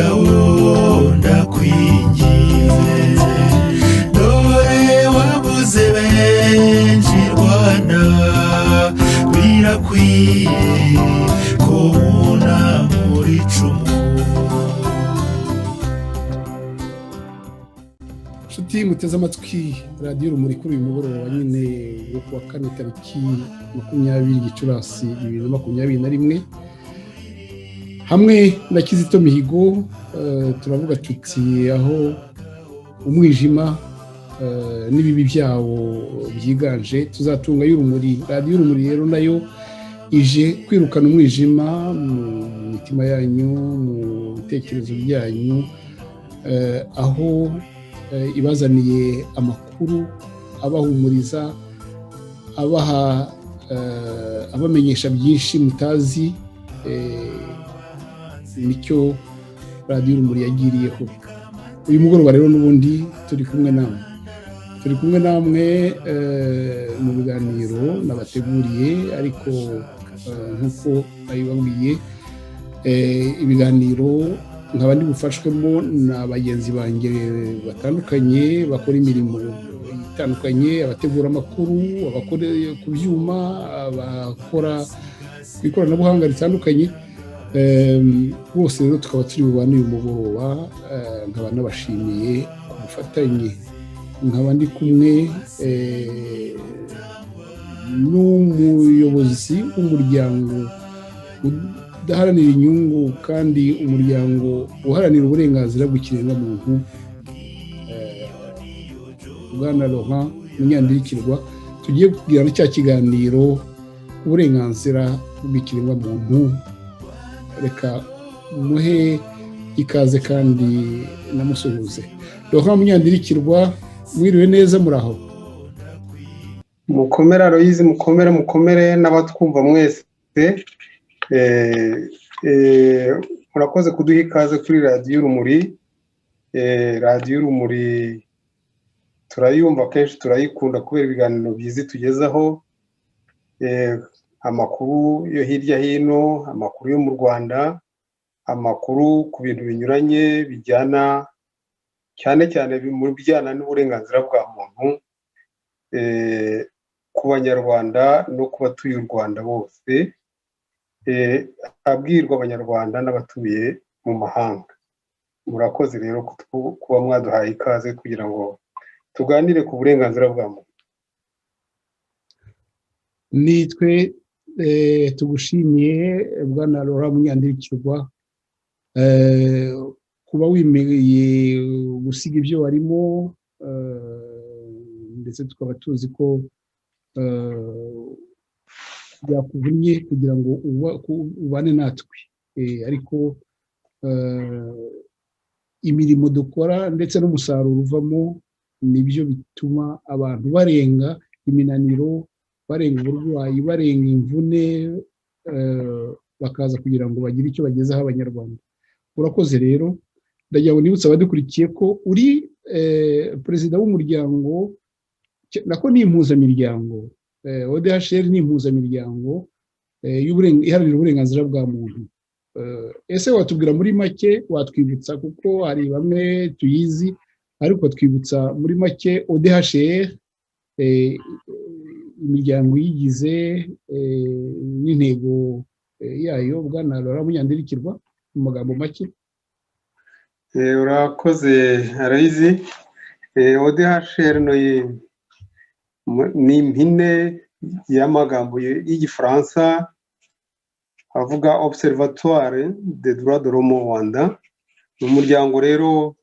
mugabo ndakwingize dore wabuze benshi Rwanda birakwiye ko wunamura icumu. Nshuti muteze amatwi radiyo Urumuri kuri uyu mugoroba nyine wo kuwa kane tariki 20 Gicurasi 2021 hamwe na Kizito Mihigo turavuga tuti aho umwijima n'ibibi byawo byiganje tuzatunga y'urumuri. Radiyo Urumuri rero nayo ije kwirukana umwijima mu mitima yanyu, mu bitekerezo byanyu, aho ibazaniye amakuru abahumuriza, abaha abamenyesha byinshi mutazi. Nicyo radiyo Urumuri yagiriyeho. Uyu mugoroba rero n'ubundi turi kumwe namwe mu biganiro nabateguriye, ariko nk'uko nabibabwiye ibiganiro nkaba ndi bufashwemo na bagenzi banjye batandukanye bakora imirimo itandukanye, abategura amakuru, abakora ku byuma, abakora ku ikoranabuhanga ritandukanye. Bose rero tukaba turi bubane uyu mugoroba, nkaba nabashimiye ku bufatanye. Nkaba ndi kumwe n'umuyobozi w'umuryango udaharanira inyungu kandi umuryango uharanira uburenganzira bw'ikiremwamuntu, Bwana Laurent Munyandirikirwa. Tugiye kugira cya kiganiro uburenganzira bw'ikiremwamuntu. Reka muhe ikaze kandi namusuhuze. Laurent Munyandirikirwa, mwiriwe neza, muraho? Mukomere Aloyizi, mukomere n'abatwumva mwese. Murakoze kuduha ikaze kuri radiyo Urumuri. Radiyo Urumuri turayumva kenshi, turayikunda kubera ibiganiro byiza tugezaho, amakuru yo hirya hino, amakuru yo mu Rwanda, amakuru ku bintu binyuranye bijyana cyane mu bijyana n'uburenganzira bwa muntu ku banyarwanda no ku batuye u Rwanda bose, abwirwa abanyarwanda n'abatuye mu mahanga. Murakoze rero kuba mwaduhaye ikaze kugira ngo tuganire ku burenganzira bwa muntu. Nitwe tugushimiye Bwana Laurent Munyandirikirwa kuba wimeye gusiga ibyo warimo, ndetse tukaba tuzi ko byakuvunnye kugira ngo ubane natwe, ariko imirimo dukora ndetse n'umusaruro uvamo nibyo bituma abantu barenga iminaniro, barenga uburwayi, barenga imvune, bakaza kugira ngo bagire icyo bagezaho abanyarwanda. Urakoze rero. Ndagira ngo nibutse abadukurikiye ko uri perezida w'umuryango, nako ni impuzamiryango, ODHR ni impuzamiryango iharanira uburenganzira bwa muntu. Ese watubwira muri make, watwibutsa kuko hari bamwe tuyizi, ariko twibutsa muri make ODHR, imiryango yigize n'intego yayo. Bwana Laurent Munyandirikirwa, mu magambo make. Urakoze Aloyizi. ODHR ni impine y'amagambo y'igifaransa avuga Observatoire des droits de l'homme au Rwanda. Ni umuryango rero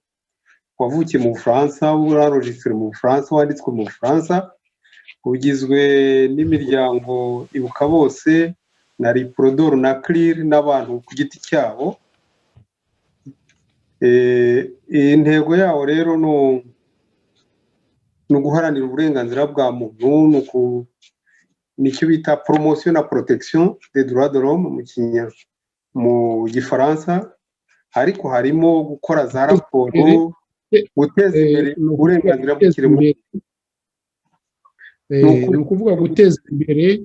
wavukiye mu Bufaransa, urarojistre mu Bufaransa, wanditswe mu Bufaransa, ugizwe n'imiryango Ibuka Bose na Riprodor na Clear n'abantu ku giti cyabo. Intego yawo rero ni uguharanira uburenganzira bwa muntu, nicyo bita promotion na protection des droits de l'homme mu gifaransa, ariko harimo gukora za raporo, guteza imbere uburenganzira bw'ikiremwamuntu. Ni ukuvuga guteza imbere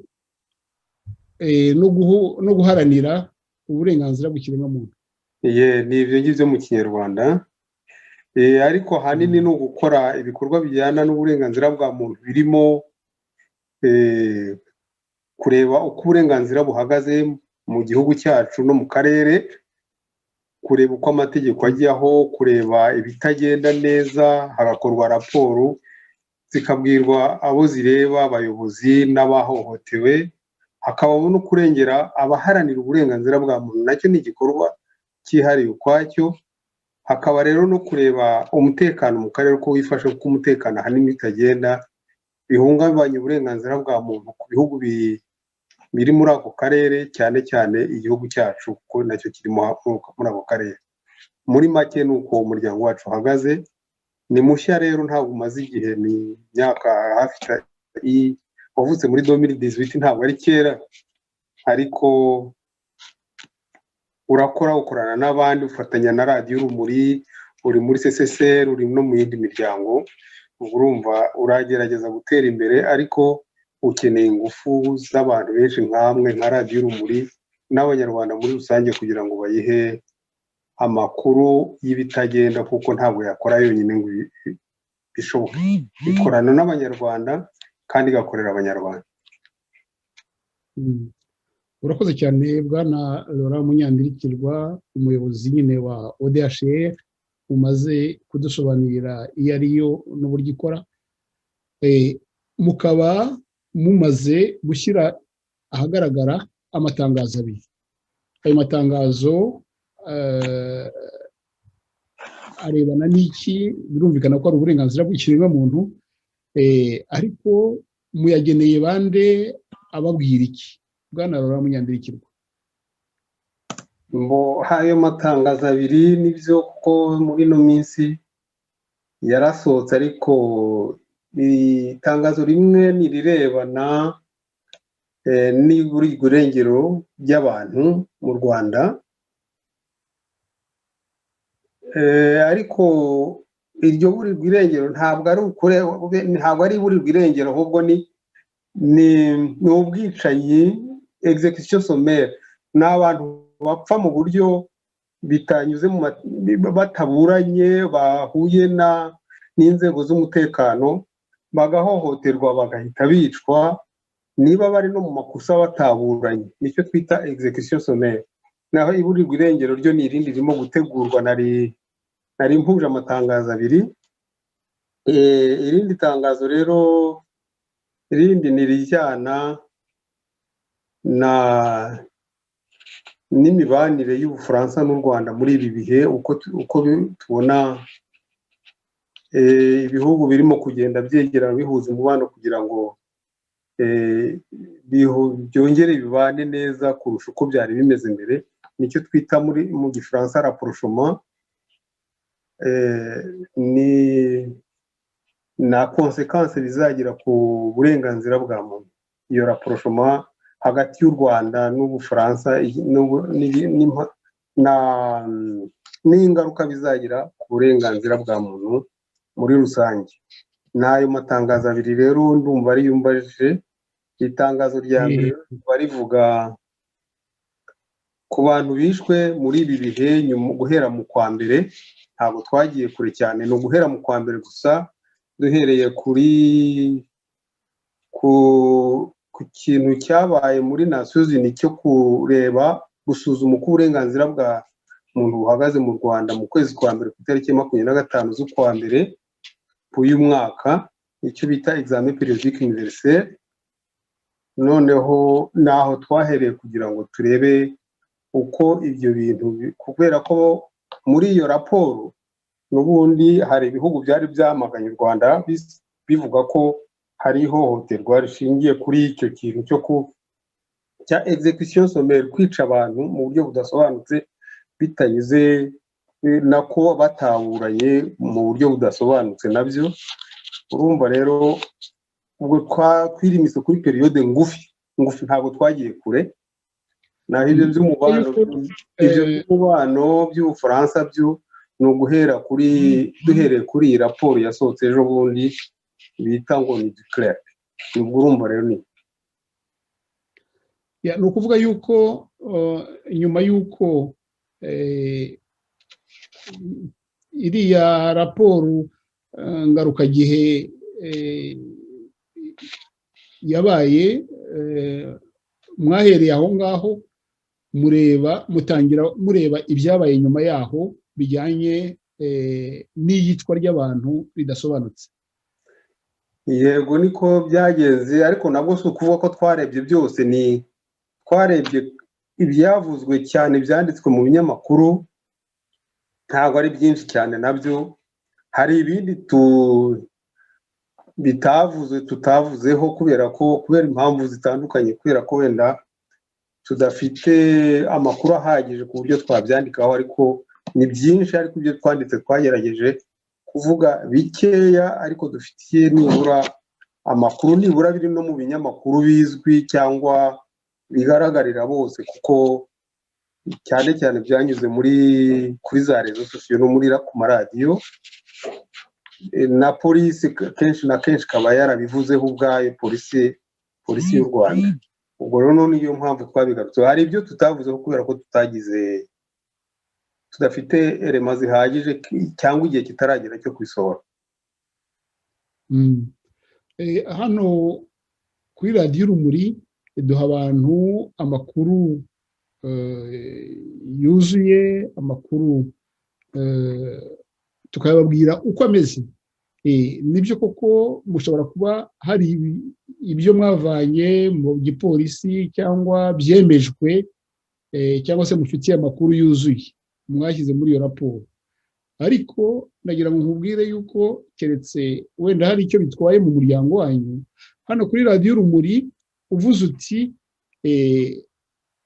no guharanira uburenganzira bw'ikiremwamuntu. ni ibyo ngibyo mu kinyarwanda. Ariko ahanini ni ugukora ibikorwa bijyana n'uburenganzira bwa muntu birimo kureba uko uburenganzira buhagaze mu gihugu cyacu no mu karere, kureba uko amategeko ajyaho, kureba ibitagenda neza, hagakorwa raporo zikabwirwa abo zireba, abayobozi n'abahohotewe, hakabamo no kurengera abaharanira uburenganzira bwa muntu, nacyo ni igikorwa cyihariye ukwacyo. Hakaba rero no kureba umutekano mu karere uko wifashe, kuko umutekano ahanini bitagenda bihungabanya uburenganzira bwa muntu ku bihugu biri muri ako karere, cyane cyane igihugu cyacu kuko nacyo kiri muri ako karere. Muri make ni uko umuryango wacu uhagaze. Ni mushya rero, ntabwo umaze igihe, ni imyaka hafi wavutse muri 2018, ntabwo ari kera, ariko urakora, ukorana n'abandi, ufatanya na radiyo Urumuri, uri muri CCCR, uri no mu yindi miryango. Urumva uragerageza gutera imbere, ariko ukeneye ingufu z'abantu benshi nkamwe nka radiyo Urumuri n'abanyarwanda muri rusange kugira ngo bayihe amakuru y'ibitagenda, kuko ntabwo yakora yonyine ngo bishoboke. Ikorana n'abanyarwanda kandi igakorera abanyarwanda. Urakoze cyane bwana Laurent Munyandirikirwa, umuyobozi nyine wa ODHR, umaze kudusobanurira iyo ariyo n'uburyo ikora. Mukaba mumaze gushyira ahagaragara amatangazo abiri. Ayo matangazo arebana n'iki? Birumvikana ko ari uburenganzira bw'ikiremwamuntu, ariko muyageneye bande? Ababwira iki bwana Laurent Munyandirikirwa? Ayo matangazo abiri nibyo, kuko muri ino minsi yarasohotse, ariko itangazo rimwe ni rirebana n'iburirwa irengero ry'abantu mu Rwanda, ariko iryo burirwa irengero ntabwo ari iburirwa irengero, ahubwo ni ubwicanyi, execution sommaire. Ni abantu bapfa mu buryo bitanyuze bataburanye, bahuye n'inzego z'umutekano, bagahohoterwa, bagahita bicwa, niba bari no mu makosa bataburanye. Nicyo twita execution sommaire. Naho iburirwa irengero ryo ni irindi ririmo gutegurwa. Nari mpuje amatangazo abiri. Irindi tangazo rero, irindi ni rijyana n'imibanire y'Ubufaransa n'u Rwanda muri ibi bihe, uko tubona ibihugu birimo kugenda byegera bihuza umubano kugira ngo byongere bibane neza kurusha uko byari bimeze mbere. Nicyo twita mu Gifaransa rapprochement. Na konsekanse bizagira ku burenganzira bwa muntu, iyo rapprochement hagati y'u Rwanda n'Ubufaransa, n'ingaruka bizagira ku burenganzira bwa muntu muri rusange. N'ayo matangazo abiri rero ndumva ari yumbaje. Itangazo rya mbere barivuga ku bantu bishwe muri ibi bihe guhera mu kwa mbere. Ntabwo twagiye kure cyane, ni uguhera mu kwa mbere gusa, duhereye ku kintu cyabaye muri Nations Unies cyo gusuzuma uko uburenganzira bwa muntu buhagaze mu Rwanda mu kwezi kwa mbere ku itariki 25 z'ukwa mbere uyu mwaka, icyo bita examen periodique universel. Noneho naho twahereye kugira ngo turebe uko ibyo bintu, kubera ko muri iyo raporo n'ubundi hari ibihugu byari byamaganye u Rwanda bivuga ko hari ihohoterwa rishingiye kuri icyo kintu cya execution sommaire, kwica abantu mu buryo budasobanutse bitanyuze nako bataburanye mu buryo budasobanutse nabyo. Urumva rero ubwo twirimise kuri periode ngufi, ntabwo twagiye kure. Naho ibyo by'umubano by'Ubufaransa byo ni uguhera duhereye kuri iyi raporo yasohotse ejo bundi bita ngo ni declare. Ubwo urumva rero ni ukuvuga yuko nyuma y'uko iriya raporo ngarukagihe yabaye, mwahereye aho ngaho mutangira mureba ibyabaye nyuma yaho bijyanye n'iyicwa ry'abantu ridasobanutse. Yego niko byagenze, ariko nabwo si ukuvuga ko twarebye byose, ni twarebye ibyavuzwe cyane byanditswe mu binyamakuru, ntabwo ari byinshi cyane nabyo. Hari ibindi bitavuze tutavuzeho kubera impamvu zitandukanye, kubera ko wenda tudafite amakuru ahagije ku buryo twabyandikaho, ariko ni byinshi. Ariko ibyo twanditse twagerageje kuvuga bikeya, ariko dufitiye nibura amakuru nibura biri no mu binyamakuru bizwi cyangwa bigaragarira bose, kuko cyane cyane byanyuze kuri za rezo sosiyo no ku maradiyo, na polisi kenshi na kenshi ikaba yarabivuzeho ubwayo, polisi y'u Rwanda. Ubwo rero niyo mpamvu twabigarutseho. Hari ibyo tutavuzeho kubera ko tudafite elema zihagije cyangwa igihe kitaragera cyo kwisohora. Hano kuri radiyo Urumuri duha abantu amakuru yuzuye, amakuru tukababwira uko ameze. Nibyo koko mushobora kuba hari ibyo mwavanye mu gipolisi cyangwa byemejwe, cyangwa se mufitiye amakuru yuzuye mwashyize muri iyo raporo, ariko nagira ngo nkubwire yuko keretse wenda hari icyo bitwaye mu muryango wanyu, hano kuri radiyo Urumuri uvuze uti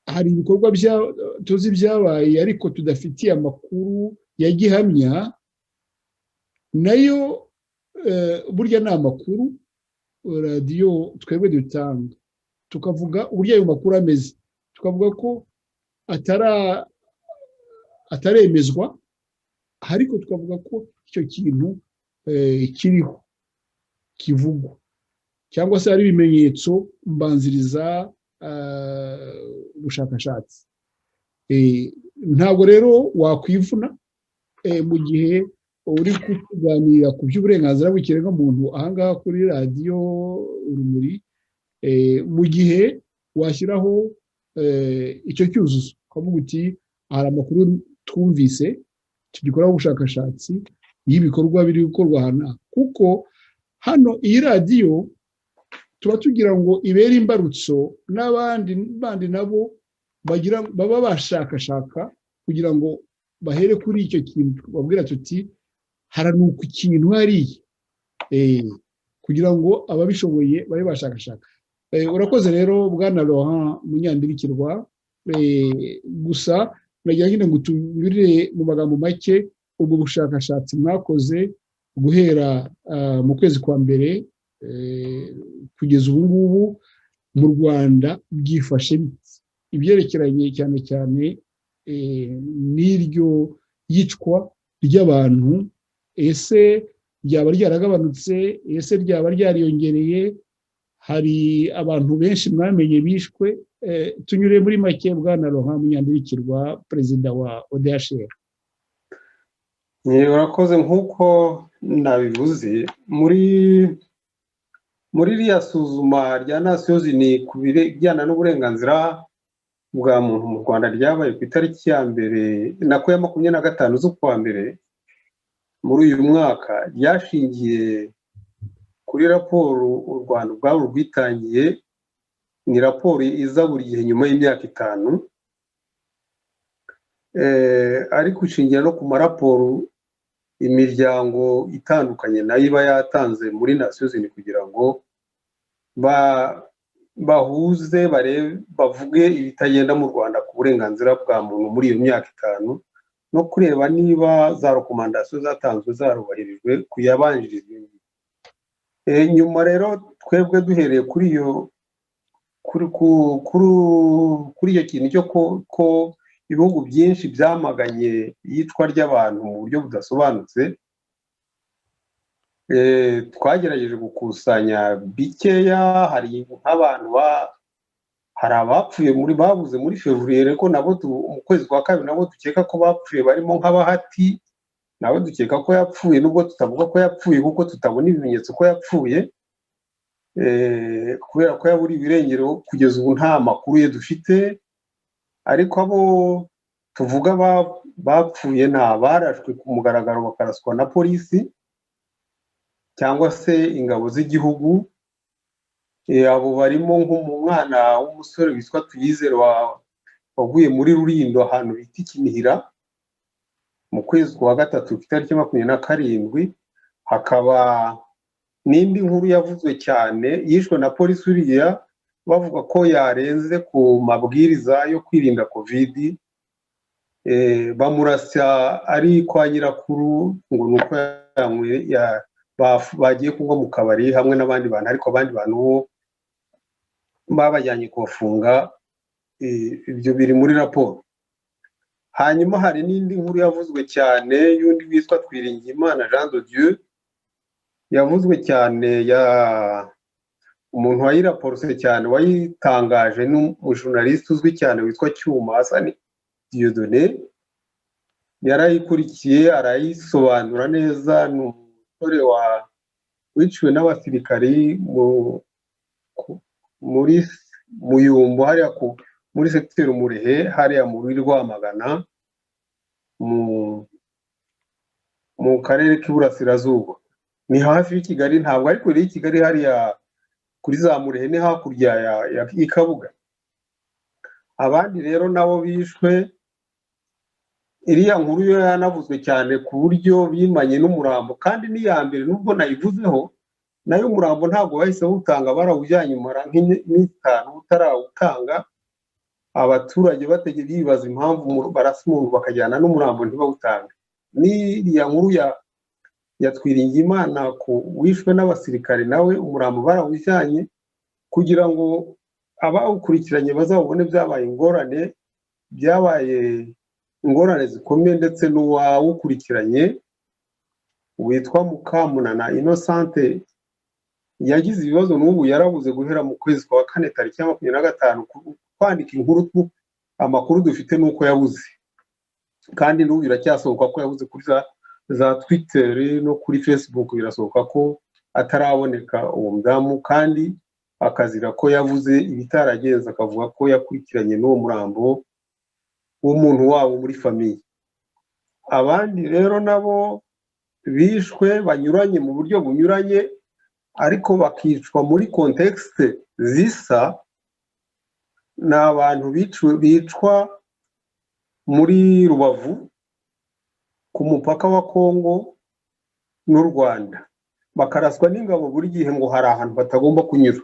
hari ibikorwa tuzi byabaye ariko tudafitiye amakuru ya gihamya, nayo burya ni amakuru radiyo twebwe dutanga, tukavuga uburyo ayo makuru ameze, tukavuga ko ataremezwa, ariko tukavuga ko icyo kintu kiriho kivugwa, cyangwa se hari ibimenyetso mbanziriza ubushakashatsi. Ntabwo rero wakwivuna mu gihe uri kuganira ku by'uburenganzira bw'ikiremwamuntu ahangaha kuri radiyo Urumuri, mu gihe washyiraho icyo cyuzuzo ukavuga uti hari amakuru twumvise tugikoraho ubushakashatsi y'ibikorwa biri gukorwa hano, kuko hano iyi radiyo tuba tugira ngo ibere imbarutso n'abandi bandi nabo baba bashakashaka kugira ngo bahere kuri icyo kintu, babwira tuti haranuka ikintu hariya, kugira ngo ababishoboye babe bashakashaka. Urakoze rero Bwana Laurent Munyandirikirwa. Gusa nagira nyine ngo tunyurire mu magambo make ubwo bushakashatsi mwakoze guhera mu kwezi kwa mbere kugeza ubu ngubu mu Rwanda bwifashe ibyerekeranye cyane cyane n'iryo yicwa ry'abantu. Ese ryaba ryaragabanutse? Ese ryaba ryariyongereye? Hari abantu benshi mwamenye bishwe? Tunyure muri make Bwana Laurent Munyandirikirwa, perezida wa ODHR. Urakoze. Nk'uko nabivuze, muri iriya suzuma rya Nations Unies ku bijyana n'uburenganzira bwa muntu mu Rwanda ryabaye ku itariki ya mbere ya 25 z'ukwa mbere muri uyu mwaka, ryashingiye kuri raporo u Rwanda ubwabo rwitangiye. Ni raporo iza buri gihe nyuma y'imyaka 5, ariko ishingiye no ku maraporo imiryango itandukanye nayo iba yatanze muri Nations Unies kugira ngo bahuze bavuge ibitagenda mu Rwanda ku burenganzira bwa muntu muri iyo myaka 5, no kureba niba za rekomandasiyo zatanzwe zarubahirijwe kuyabanjiriza. Nyuma rero twebwe duhereye kuri iyo kintu cyo ko ibihugu byinshi byamaganye iyicwa ry'abantu mu buryo budasobanutse, twagerageje gukusanya bikeya. Hari nk'abantu hari abapfuye babuze muri fevrier ko nabo mu kwezi kwa kabiri nabo dukeka ko bapfuye barimo nk'Abahati nawe dukeka ko yapfuye nubwo tutavuga ko yapfuye kuko tutabona ibimenyetso ko yapfuye kubera ko yaburiwe irengero kugeza ubu nta makuru ye dufite ariko abo tuvuga bapfuye nta barashwe ku mugaragaro bakaraswa na polisi cyangwa se ingabo z'igihugu abo barimo nk'umwana w'umusore witwa Tuyizere waguye muri Rulindo ahantu bita Kinihira mu kwezi kwa gatatu itariki 27 hakaba n'indi nkuru yavuzwe cyane yishwe na polisi uriya bavuga ko yarenze ku mabwiriza yo kwirinda covid bamurasa ari kwa nyirakuru ngo nuko bagiye kunywa mu kabari hamwe n'abandi bantu ariko abandi bantu babajyanye kubafunga ibyo biri muri raporo. Hanyuma hari n'indi nkuru yavuzwe cyane y'undi witwa Twiringiyimana Jean de Dieu yavuzwe cyane ya umuntu wayiraporose cyane wayitangaje n'umujournaliste uzwi cyane witwa Cyuma Hassan Dieudonné yarayikurikiye arayisobanura neza n'umusore wiciwe n'abasirikari muri Muyumbu hariya muri secteur Murehe hariya muri Rwamagana mu karere k'Iburasirazuba ni hafi y'Kigali ntabwo ariko iri Kigali hariya kuri za Murehe ni hakurya ya Kabuga. Abandi rero nabo bishwe iriya nkuru yo yanavuzwe cyane ku buryo bimanye n'umurambo kandi ni ya mbere nubwo nayivuzeho nayo umurambo ntabwo bahise bawutanga barawujyanye umara nk'itanu utarawutanga abaturage bategeye bibaza impamvu barasa umuntu bakajyana n'umurambo ntibawutange. N'iriya nkuru ya Twiringiyimana wishwe n'abasirikare nawe umurambo barawujyanye kugira ngo abawukurikiranye bazabone byabaye ingorane zikomeye ndetse n'uwawukurikiranye witwa Mukamunana Innocente yagize ibibazo n'ubu yarabuze guhera mu kwezi kwa kane tariki 25 kwandika inkuru amakuru dufite nuko yabuze kandi n'ubu biracyasohoka ko yabuze kuri za Twitter no kuri Facebook birasohoka ko ataraboneka uwo mudamu kandi akazira ko yavuze ibitaragenza akavuga ko yakurikiranye n'uwo murambo w'umuntu wabo muri famiye. Abandi rero nabo bishwe banyuranye mu buryo bunyuranye ariko bakicwa muri contexte zisa n'abantu bicwa muri Rubavu ku mupaka wa Kongo n'u Rwanda bakaraswa n'ingabo buri gihe ngo hari ahantu batagomba kunyura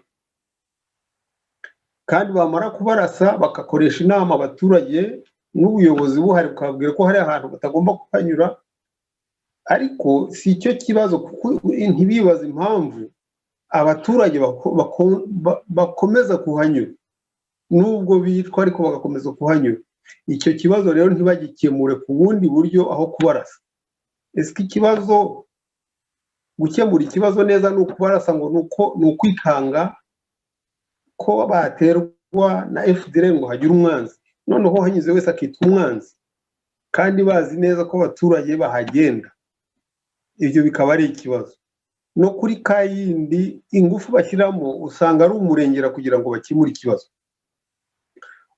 kandi bamara kubarasa bakakoresha inama abaturage n'ubuyobozi buhari bukabwira ko hari ahantu batagomba kuhanyura ariko si icyo kibazo kuko ntibibaza impamvu abaturage bakomeza kuhanyura nubwo bitwa ariko bagakomeza kuhanyura. Icyo kibazo rero ntibagikemure ku bundi buryo aho kubarasa. Ese ikibazo gukemura ikibazo neza ni ukubarasa ngo ni ukwikanga ko baterwa na FDL ngo hagire umwanzi noneho hanyuze wese akitwa umwanzi kandi bazi neza ko abaturage bahagenda. Ibyo bikaba ari ikibazo. No kuri kayindi ingufu bashyiramo usanga ari umurengera kugira ngo bakemure ikibazo.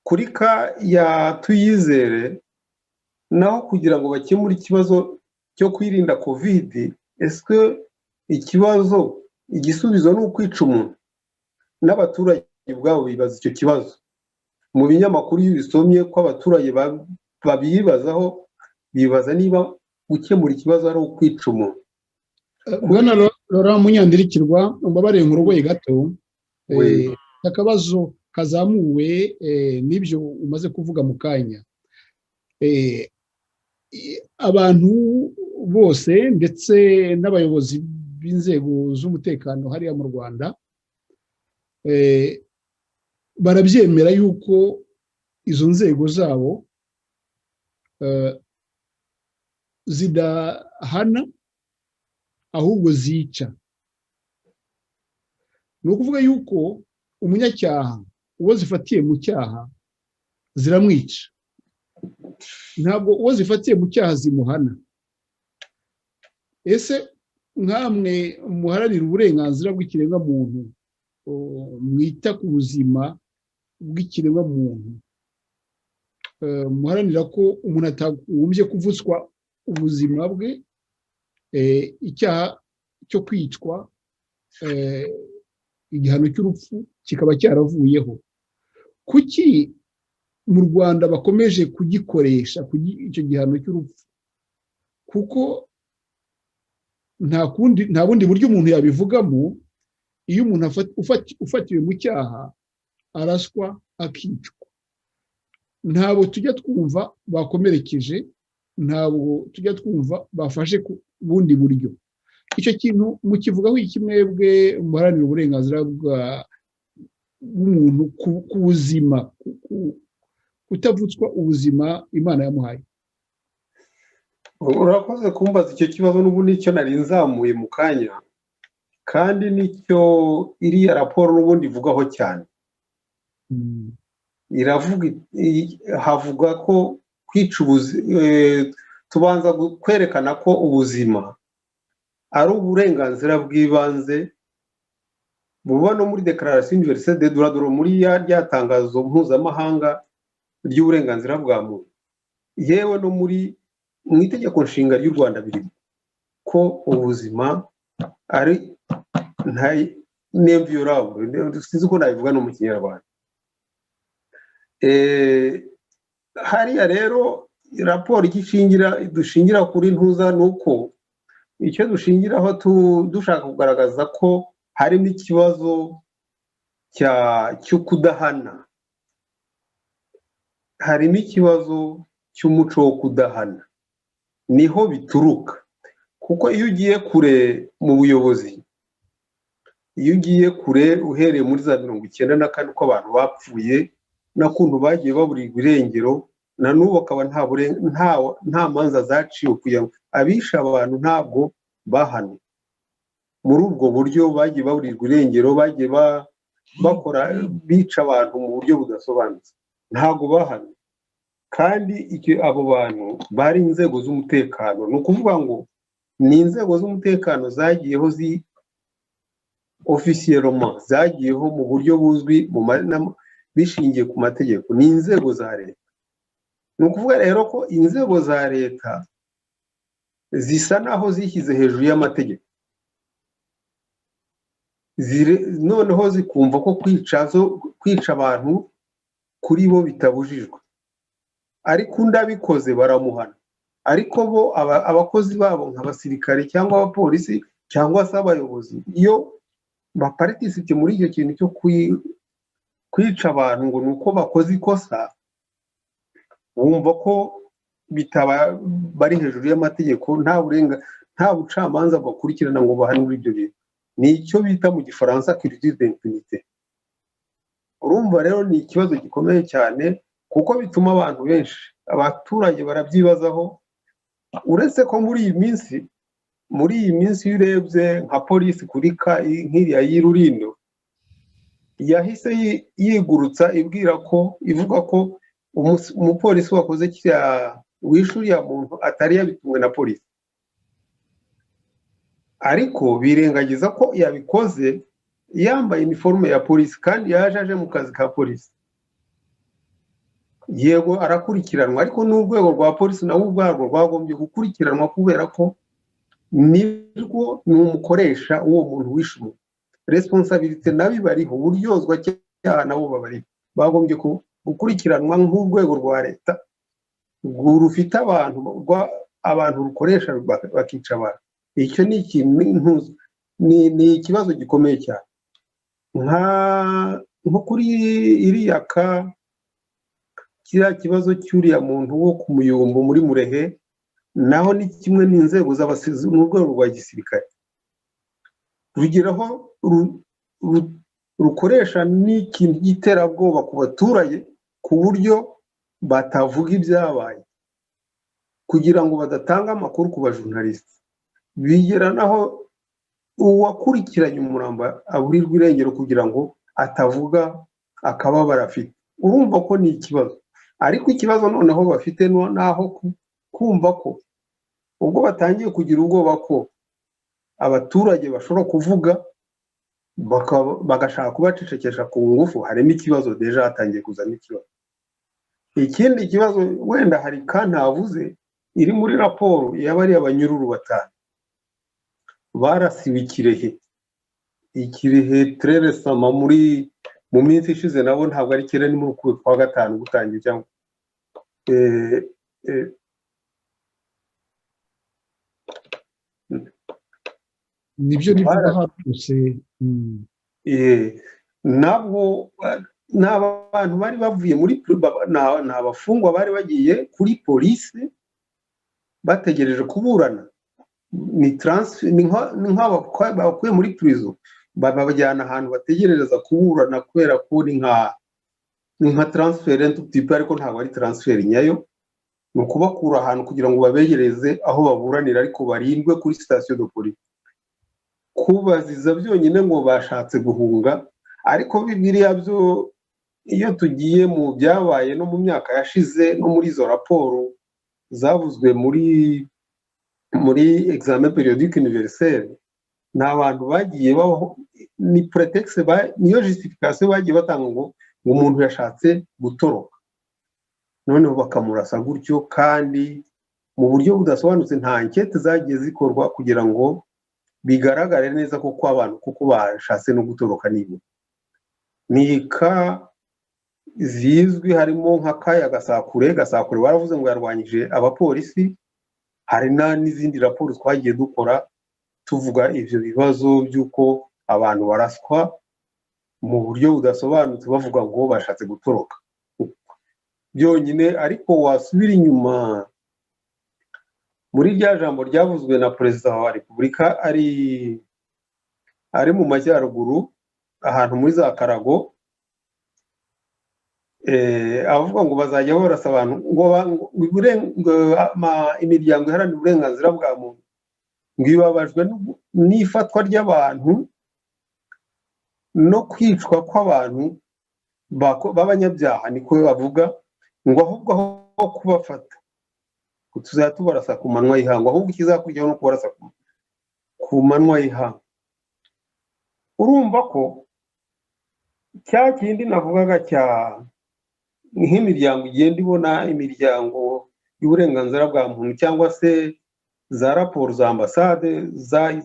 Kuri ka ya Tuyizere naho kugira ngo bakemure ikibazo cyo kwirinda covid eske ikibazo igisubizo ni ukwica umuntu n'abaturage ubwabo bibaza icyo kibazo mu binyamakuru y'ibisomye ko abaturage babibazaho bibaza niba gukemura ikibazo ari ukwica umuntu. Bwana Laurent Munyandirikirwa umbabarire mu rugoye gato akabazo kazamuwe n'ibyo umaze kuvuga mu kanya abantu bose ndetse n'abayobozi b'inzego z'umutekano hariya mu Rwanda barabyemera yuko izo nzego zabo zidahana ahubwo zica. Ni ukuvuga yuko umunyacyaha uwo zifatiye mu cyaha ziramwica, ntabwo uwo zifatiye mu cyaha zimuhana. Ese nkamwe muharanira uburenganzira bw'ikiremwamuntu, mwita ku buzima bw'ikiremwamuntu, muharanira ko umuntu atagombye kuvutswa ubuzima bwe, icyaha cyo kwicwa, igihano cy'urupfu kikaba cyaravuyeho. Kuki mu Rwanda bakomeje kugikoresha icyo gihano cy'urupfu? Kuko nta bundi buryo umuntu yabivugamo. Iyo umuntu ufatiwe mu cyaha araswa akicwa, ntabwo tujya twumva bakomerekeje, ntabwo tujya twumva bafashe ku bundi buryo. Icyo kintu mukivugaho iki mwebwe muharanira uburenganzira bw'umuntu ku buzima, kutavutswa ubuzima Imana yamuhaye? Urakoze kumbaza icyo kibazo, n'ubu nicyo nari nzamuye mu kanya, kandi nicyo iriya raporo n'ubundi ivugaho cyane. Havuga ko kwica tubanza kwerekana ko ubuzima ari uburenganzira bw'ibanze buba no muri Declaration Universelle des Droits de l'Homme, muri rya tangazo mpuzamahanga ry'uburenganzira bwa muntu, yewe no mu itegeko nshinga ry'u Rwanda birimo ko ubuzima ari inviolable, sinzi ko nabivuga no mu Kinyarwanda. Hariya rero raporo dushingira kuri ntuza, nuko icyo dushingiraho dushaka kugaragaza ko harimo ikibazo cyo kudahana, harimo ikibazo cy'umuco wo kudahana, niho bituruka. Kuko iyo ugiye kure mu buyobozi, iyo ugiye kure uhereye muri za 1994 uko abantu bapfuye n'akuntu bagiye baburirwa irengero, na n'ubu bakaba nta manza zaciwe kugira ngo abisha abantu ntabwo bahane. Muri ubwo buryo bagiye baburirwa irengero, bagiye bakora bica abantu mu buryo budasobanutse, ntabwo bahane. Kandi abo bantu bari inzego z'umutekano, ni ukuvuga ngo ni inzego z'umutekano zagiyeho officiellement, zagiyeho mu buryo buzwi bishingiye ku mategeko, ni inzego za leta. Ni ukuvuga rero ko inzego za leta zisa naho zishyize hejuru y'amategeko, noneho zikumva ko kwica abantu kuri bo bitabujijwe, ariko undi abikoze baramuhana. Ariko bo abakozi babo nk'abasirikare cyangwa abapolisi cyangwa se abayobozi, iyo baparticipate muri icyo kintu cyo kwica abantu ngo ni uko bakoze ikosa, bumva ko bari hejuru y'amategeko, nta bucamanza bakurikirana ngo bahanwe ibyo bintu. Ni icyo bita mu Gifaransa culture d'impunité. Urumva rero ni ikibazo gikomeye cyane, kuko bituma abantu benshi, abaturage barabyibazaho. Uretse ko muri iyi minsi iyo urebye nka polisi kuri nk'iriya y'Irurindo, yahise yigurutsa ivuga ko umupolisi wakoze wishe uriya muntu atari yabitumwe na polisi, ariko birengagiza ko yabikoze yambaye iniforume ya polisi kandi yaje aje mu kazi ka polisi. Yego arakurikiranwa, ariko n'urwego rwa polisi nawe ubwarwo rwagombye gukurikiranwa, kubera ko ni umukoresha w'uwo muntu wishe umuntu. Responsabilité nabi bariho, uburyozwa cyaha nabo babariho, bagombye gukurikiranwa nk'urwego rwa leta rufite abantu rukoresha bakica abantu. Icyo ni ikintu ni ikibazo gikomeye cyane. Nko kuri iriya kiriya kibazo cy'uriya muntu wo ku Muyumbu muri Murehe, naho ni kimwe n'inzego z'abasizi n'urwego rwa gisirikare rugeraho rukoresha n'ikintu cy'iterabwoba ku baturage, ku buryo batavuga ibyabaye kugira ngo badatanga amakuru ku bajurnaliste. Bigera naho uwakurikiranye umurambo aburirwa irengero kugira ngo atavuga akababaro afite, urumva ko ni ikibazo. Ariko ikibazo noneho bafite naho kumva ko ubwo batangiye kugira ubwoba ko abaturage bashobora kuvuga bagashaka kubacecekesha ku ngufu, harimo ikibazo deja hatangiye kuzamo ikibazo. Ikindi kibazo wenda hari kantavuze iri muri raporo y'abari abanyururu batanu barasiwe Ikirehe Trere Sama mu minsi ishize, nabo ntabwo ari kera, ni muri ukwezi kwa gatanu gutangiye cyangwa nibyo nivuga hose. Nabo ni abantu bari bavuye muri ni abafungwa bari bagiye kuri polisi bategereje kuburana, ni nk'abakuye muri prison babajyana ahantu bategerereza kuburana, kubera ko ni nka transfer type, ariko ntabwo ari transfer nyayo, ni ukubakura ahantu kugira ngo babegereze aho baburanira, ariko barindwe kuri station de police. Kubaziza byonyine ngo bashatse guhunga, ariko biriya byo iyo tugiye mu byabaye no mu myaka yashize no muri izo raporo zavuzwe muri examen périodique universelle, ni abantu bagiye babaho, ni pretext, niyo justification bagiye batanga ngo umuntu yashatse gutoroka, noneho bakamurasa gutyo, kandi mu buryo budasobanutse. Nta enquête zagiye zikorwa kugira ngo bigaragare neza ko abantu kuko bashatse no gutoroka. Ni ka zizwi, harimo nka Kaya Gasakure baravuze ngo yarwanyije abapolisi. Hari n'izindi raporo twagiye dukora tuvuga ivyo bibazo by'uko abantu baraswa mu buryo budasobanutse, bavuga ngo bashatse gutoroka byonyine. Ariko wasubira inyuma muri rya jambo ryavuzwe na Perezida wa Repubulika ari mu majyaruguru ahantu muri za Karago, avuga ngo bazajya barasa abantu ngo imiryango iharanira uburenganzira bwa muntu ngo ibabajwe n'ifatwa ry'abantu no kwicwa kw'abantu b'abanyabyaha, niko bavuga, ngo ahubwo aho kubafata tuzajya tubarasa ku manywa y'ihangu, ahubwo ikizakurikiyeho no kubarasa ku manywa y'ihangu. Urumva ko cya kindi navugaga nk'imiryango igenda ibona imiryango y'uburenganzira bwa muntu cyangwa se za raporo za ambasade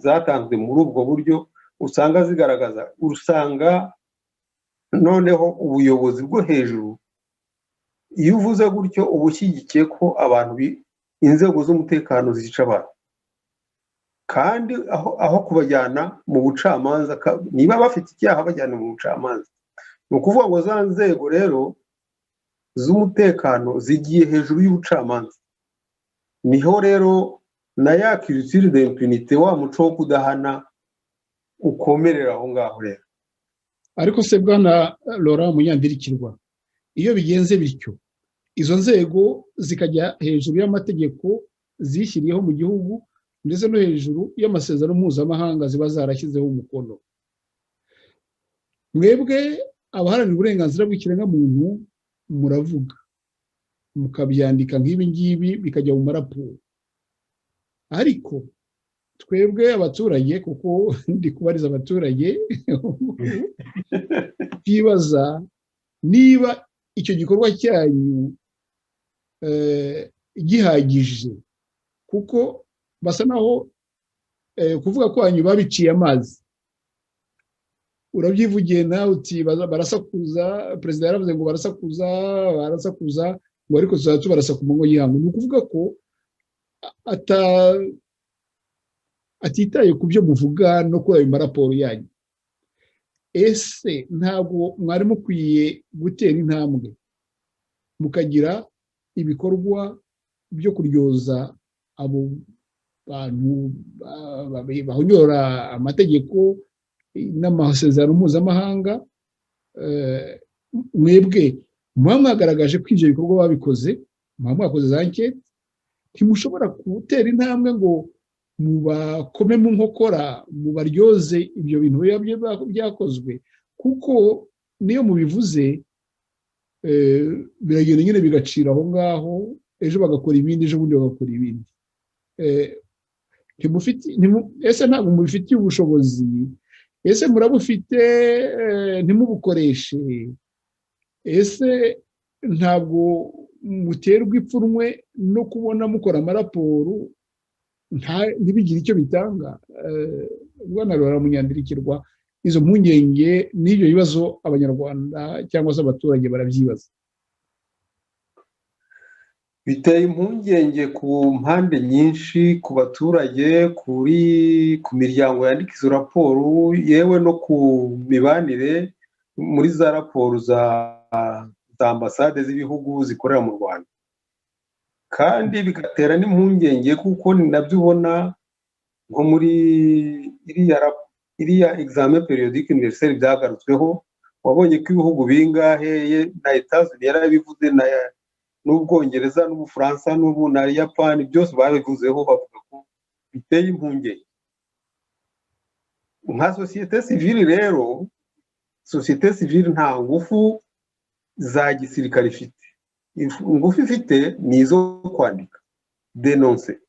zatanzwe muri ubwo buryo, usanga zigaragaza, usanga noneho ubuyobozi bwo hejuru, iyo uvuze gutyo uba ushyigikiye ko inzego z'umutekano zica abantu, kandi aho kubajyana mu bucamanza, niba bafite icyaha bajyana mu bucamanza. Ni ukuvuga ngo za nzego rero z'umutekano zigiye hejuru y'ubucamanza. Niho rero na ya culture d'impunité, wa muco wo kudahana ukomerera aho ngaho rero. Ariko se Bwana Laurent Munyandirikirwa, iyo bigenze bityo, izo nzego zikajya hejuru y'amategeko zishyiriyeho mu gihugu ndetse no hejuru y'amasezerano mpuzamahanga ziba zarashyizeho umukono, mwebwe abaharanira uburenganzira bw'ikiremwamuntu muravuga mukabyandika nk'ibi ngibi bikajya mu maraporo, ariko twebwe abaturage, kuko ndi kubariza abaturage, twibaza niba icyo gikorwa cyanyu gihagije, kuko basa naho kuvuga kwanyu babiciye amazi. Urabyivugiye nawe uti barasakuza, perezida yaravuze ngo barasakuza ngo ariko tuzajya tubarasa ku manywa y'ihangu. Ni ukuvuga ko atitaye ku byo muvuga no kuri ayo maraporo yanyu. Ese ntabwo mwari mukwiye gutera intambwe mukagira ibikorwa byo kuryoza abo bantu bahonyora amategeko n'amasezerano mpuzamahanga? Mwebwe muba mwagaragaje ko ibyo bikorwa babikoze, muba mwakoze za enquête, ntimushobora gutera intambwe ngo mubakome mu nkokora, mubaryoze ibyo bintu byakozwe, kuko niyo mubivuze biragenda nyine bigacira aho ngaho, ejo bagakora ibindi, ejo bundi bagakora ibindi. Ese ntabwo mubifitiye ubushobozi? Ese murabufite ntimubukoreshe? Ese ntabwo muterwa ipfunwe no kubona mukora amaraporo ntibigire icyo bitanga? Bwana Laurent Munyandirikirwa, izo mpungenge n'ibyo bibazo abanyarwanda cyangwa se abaturage barabyibaza. Biteye impungenge ku mpande nyinshi, ku baturage, ku miryango yandika izo raporo, yewe no ku mibanire muri za raporo za ambasade z'ibihugu zikorera mu Rwanda. Kandi bigatera n'impungenge kuko ni nabyo ubona nko muri iriya examen periodique universel byagarutsweho. Wabonye ko ibihugu bingahe na Etats-Unis yarabivuze, n'Ubwongereza n'Ubufaransa na Japani byose babivuzeho, bavuga ko biteye impungenge. Nka sosiyete sivile rero, sosiyete sivile nta ngufu za gisirikare ifite. Ingufu ifite ni izo kwandika, denonse,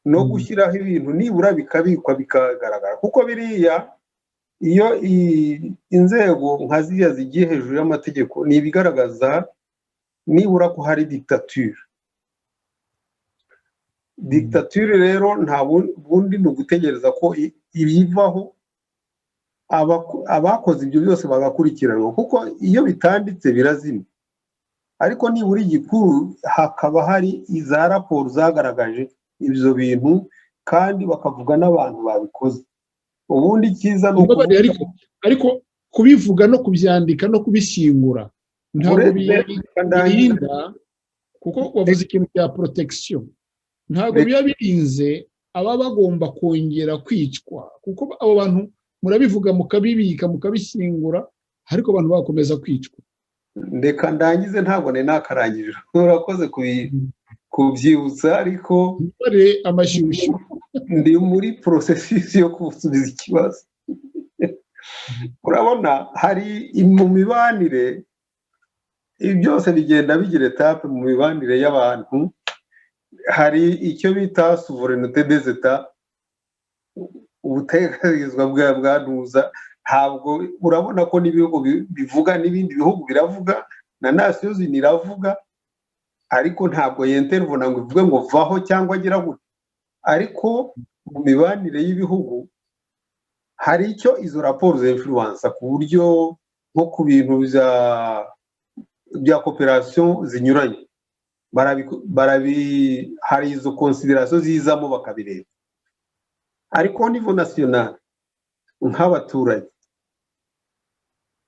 no gushyiraho ibintu nibura bikabikwa bikagaragara, kuko biriya iyo inzego nka ziriya zigiye hejuru y'amategeko ni ibigaragaza nibura ko hari dictature. Dictature rero nta bundi ni ugutegereza ko ibivaho, abakoze ibyo byose bagakurikiranwa, kuko iyo bitanditse birazima. Ariko nibura igikuru hakaba hari iza raporo zagaragaje ibyo bintu, kandi bakavuga n'abantu babikoze. Ubundi cyiza ni ariko kubivuga no kubyandika no kubishyingura ntabwo birinda, kuko wavuze ikintu cya protection. Ntabwo biba birinze aba bagomba kongera kwicwa, kuko abo bantu murabivuga mukabibika mukabishyingura, ariko abantu bakomeza kwicwa. Ndeka ndangize, ntabwo nari nakarangije. Urakoze kubyibutsa, ariko amashyushyu ndi muri processus yo gusubiza ikibazo. Urabona hari mu mibanire, ibi byose bigenda bigira etape mu mibanire y'abantu. Hari icyo bita souveraineté des États, ubutegarizwa bwa ntuza. Ntabwo urabona ko n'ibihugu bivuga, n'ibindi bihugu biravuga, na Nations Unies iravuga, ariko ntabwo yentervona ngo ivuge ngo vaho cyangwa agira gute. Ariko mu mibanire y'ibihugu hari icyo izo raporo z'influence, ku buryo nko ku bintu bya cooperation zinyuranye hari izo consideration zizamo bakabireba. Ariko niveau national nk'abaturage,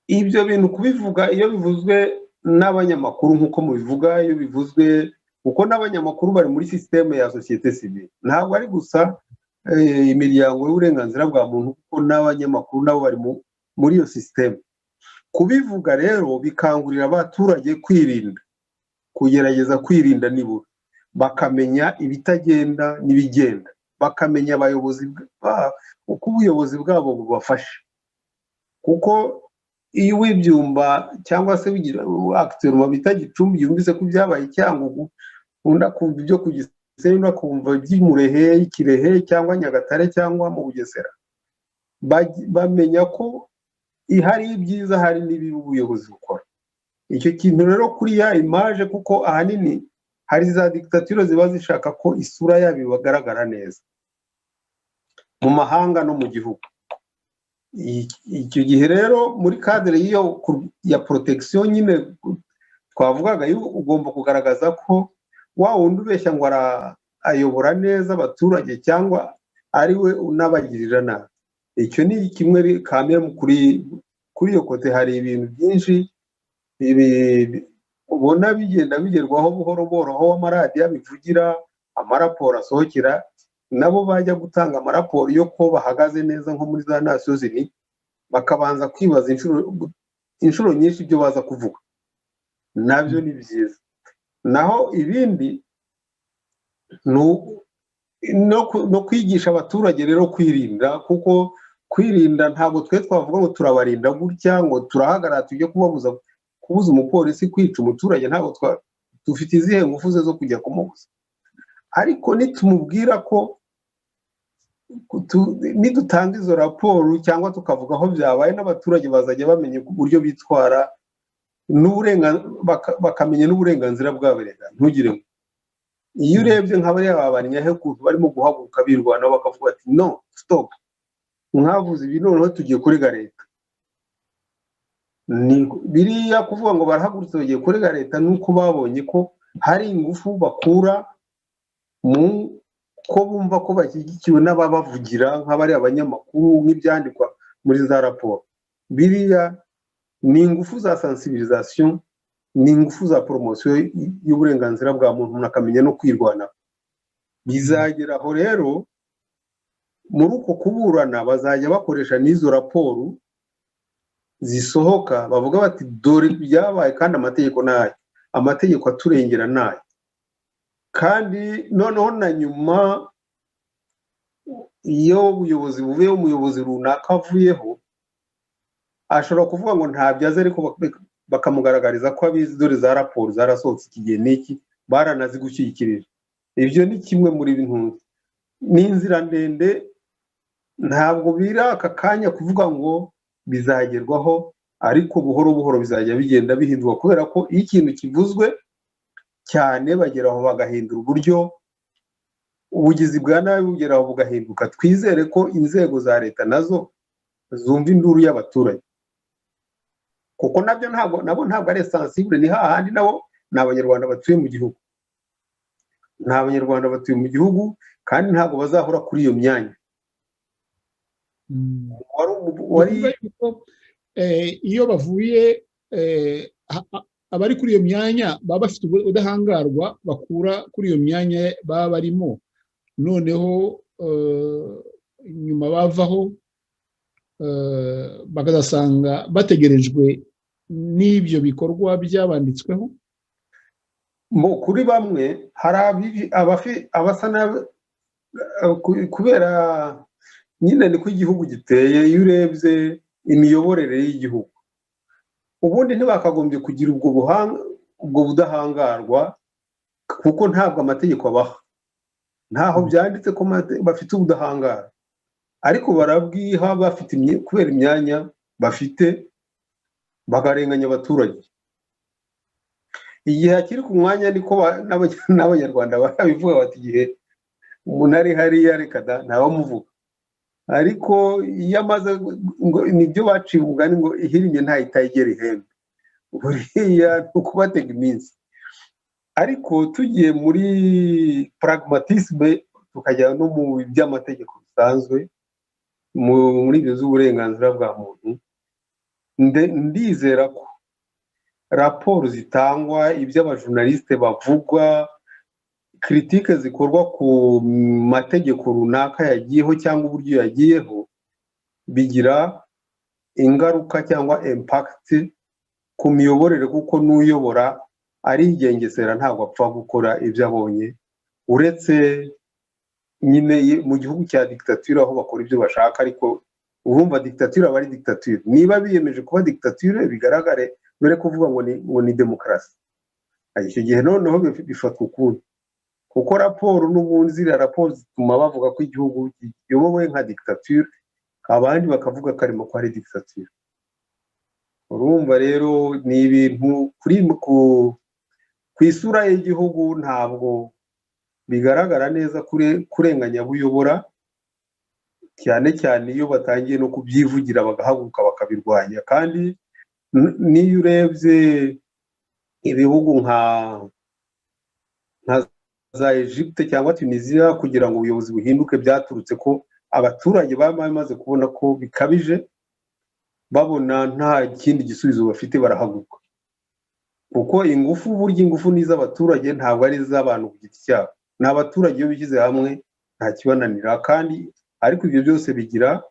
ibyo bintu kubivuga iyo bivuzwe n'abanyamakuru nk'uko mubivuga, iyo bivuzwe kuko n'abanyamakuru bari muri systeme ya société civile, ntabwo ari gusa imiryango y'uburenganzira bwa muntu, kuko n'abanyamakuru nabo bari muri iyo systeme. Kubivuga rero bikangurira abaturage kwirinda, kugerageza kwirinda nibura, bakamenya ibitagenda n'ibigenda, bakamenya abayobozi uko ubuyobozi bwabo bubafasha. Kuko iyo wibyumba cyangwa se acteur mu bita Gicumbi yumvise ko byabaye Cyangugu, unda kumva ibyo ku Gisenyi, unda kumva iby'Imurehe, Kirehe cyangwa Nyagatare cyangwa mu Bugesera, bamenya ko ihari ibyiza hari n'ibibi ubuyobozi bukora. Icyo kintu rero kuri ya image, kuko ahanini hari za dictature ziba zishaka ko isura yabo ibagaragara neza mu mahanga no mu gihugu. Icyo gihe rero muri cadre ya protection nyine twavugaga, ugomba kugaragaza ko wa wundi ubeshya ngo ayobora neza abaturage cyangwa ari we unabagirira nabi. Icyo ni kimwe kamwe kuri iyo kote. Hari ibintu byinshi ubona bigenda bigerwaho buhoro buhoro, aho amaradiyo bivugira, amaraporo asohokera, nabo bajya gutanga amaraporo yo ko bahagaze neza nko muri za Nations Unies, bakabanza kwibaza inshuro nyinshi ibyo baza kuvuga. Nabyo ni byiza. Naho ibindi no kwigisha abaturage rero kwirinda, kuko kwirinda ntabwo twe twavuga ngo turabarinda gutya ngo turahagarara tujye kubuza umupolisi kwica umuturage, ntabwo dufite izihe ngufu ze zo kujya kumubuza. Ariko nitumubwira ko nidutanga izo raporo cyangwa tukavuga aho byabaye, n'abaturage bazajya bamenya uburyo bitwara bakamenya n'uburenganzira bwabo. Rega ntugire ngo iyo urebye nk'abariya babanyahekuntu barimo guhaguruka birwanaho bakavuga ati no stop, mwavuze ibi noneho tugiye kurega leta. Biriya kuvuga ngo barahagurutse bagiye kurega leta nuko babonye ko hari ingufu bakura mu ko bumva ko bashyigikiwe n'ababavugira nk'abari abanyamakuru nk'ibyandikwa muri za raporo. Biriya ni ingufu za sensibilisation, ni ingufu za promotion y'uburenganzira bwa muntu, umuntu akamenya no kwirwanaho. Bizageraho rero muri uko kuburana bazajya bakoresha n'izo raporo zisohoka, bavuga bati dore byabaye kandi amategeko nayo, amategeko aturengera nayo. Kandi noneho na nyuma iyo ubuyobozi buveho, umuyobozi runaka avuyeho, ashobora kuvuga ngo ntabyaze, ariko bakamugaragariza ko abizi, dore za raporo zarasohotse iki gihe n'iki, baranazigushyikirije. Ibyo ni kimwe muri bintu, ni inzira ndende, ntabwo bira aka kanya kuvuga ngo bizagerwaho, ariko buhoro buhoro bizajya bigenda bihindurwa, kubera ko iyo ikintu kivuzwe cyane bageraho bagahindura uburyo, ubugizi bwa nabi bugeraho bugahinduka. Twizere ko inzego za leta nazo zumva induru y'abaturage, kuko nabo ntabwo ari sensible, ni hahandi nabo ni abanyarwanda batuye mu gihugu, ni abanyarwanda batuye mu gihugu, kandi ntabwo bazahora kuri iyo myanya. Iyo bavuye abari kuri iyo myanya baba bafite ubudahangarwa bakura kuri iyo myanya baba barimo, noneho nyuma bavaho bakazasanga bategerejwe n'ibyo bikorwa byabanditsweho. Kuri bamwe hari abasa kubera nyine niko igihugu giteye. Iyo urebye imiyoborere y'igihugu, ubundi ntibakagombye kugira ubwo budahangarwa, kuko ntabwo amategeko abaha, ntaho byanditse ko bafite ubudahangarwa, ariko barabwiha bafite kubera imyanya bafite, bakarenganya abaturage. Igihe akiri ku mwanya niko n'abanyarwanda barabivuga bati igihe umuntu ari hariya reka ntawamuvuga, ariko iyo amaze, nibyo baciye umugani ngo ihirimye ntayitayigera ihembe, buriya ni ukubatega iminsi. Ariko tugiye muri pragmatisme, tukajya no mu by'amategeko bisanzwe, muri ibyo z'uburenganzira bwa muntu, ndizera ko raporo zitangwa, iby'abajournaliste bavugwa, kritike zikorwa ku mategeko runaka yagiyeho cyangwa uburyo yagiyeho, bigira ingaruka cyangwa impact ku miyoborere, kuko n'uyobora arigengesera, ntabwo apfa gukora ibyo abonye, uretse nyine mu gihugu cya dictature aho bakora ibyo bashaka. Ariko urumva dictature aba ari dictature, niba biyemeje kuba dictature bigaragare, dore kuvuga ngo ni demokarasi. Icyo gihe noneho bifatwa ukundi, kuko raporo n'ubundi ziriya raporo zituma bavuga ko igihugu kiyobowe nka dictature, abandi bakavuga ko arimo ko ari dictature. Urumva rero ni ibintu ku isura y'igihugu ntabwo bigaragara neza kurenganya buyobora, cyane cyane iyo batangiye no kubyivugira bagahaguruka bakabirwanya. Kandi niyo urebye ibihugu nka za Egypte cyangwa Tunisia, kugira ngo ubuyobozi buhinduke byaturutse ko abaturage bamaze kubona ko bikabije, babona nta kindi gisubizo bafite, barahaguruka. Kuko burya ingufu ni iz'abaturage, ntabwo ari iz'abantu ku giti cyabo, ni abaturage iyo bishyize hamwe nta kibananira. Kandi ariko ibyo byose bigira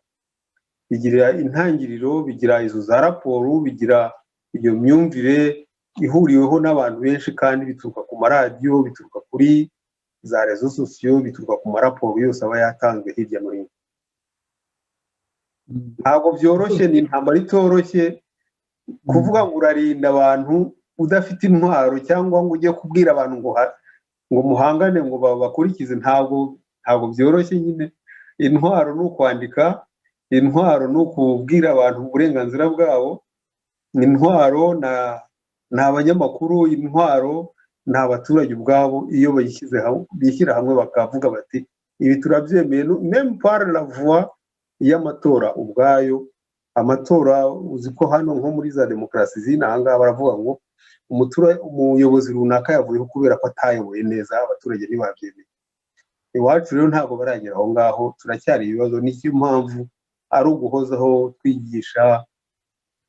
intangiriro, bigira izo za raporo, bigira iyo myumvire ihuriweho n'abantu benshi, kandi bituruka ku maradiyo, bituruka kuri za rezo sosiyo, bituruka ku maraporo yose aba yatanzwe hirya no hino. ntabwo byoroshye, ni intambara itoroshye kuvuga ngo urarinda abantu udafite intwaro cyangwa ngo ujye kubwira abantu ngo muhangane ngo bakurikize, ntabwo byoroshye nyine. Intwaro ni ukwandika, intwaro ni ukubwira abantu uburenganzira bwabo, intwaro ni abanyamakuru, intwaro ni abaturage ubwabo iyo bishyira hamwe bakavuga bati ibi turabyemeye. Même par la voie y'amatora ubwayo, amatora uzi ko hano nko muri za demokarasi z'inahangaha baravuga ngo umuyobozi runaka yavuyeho kubera ko atayoboye neza, abaturage ntibabyemeye. Iwacu rero ntabwo baragera aho ngaho, turacyari ibibazo. Nicyo mpamvu ari uguhozaho twigisha,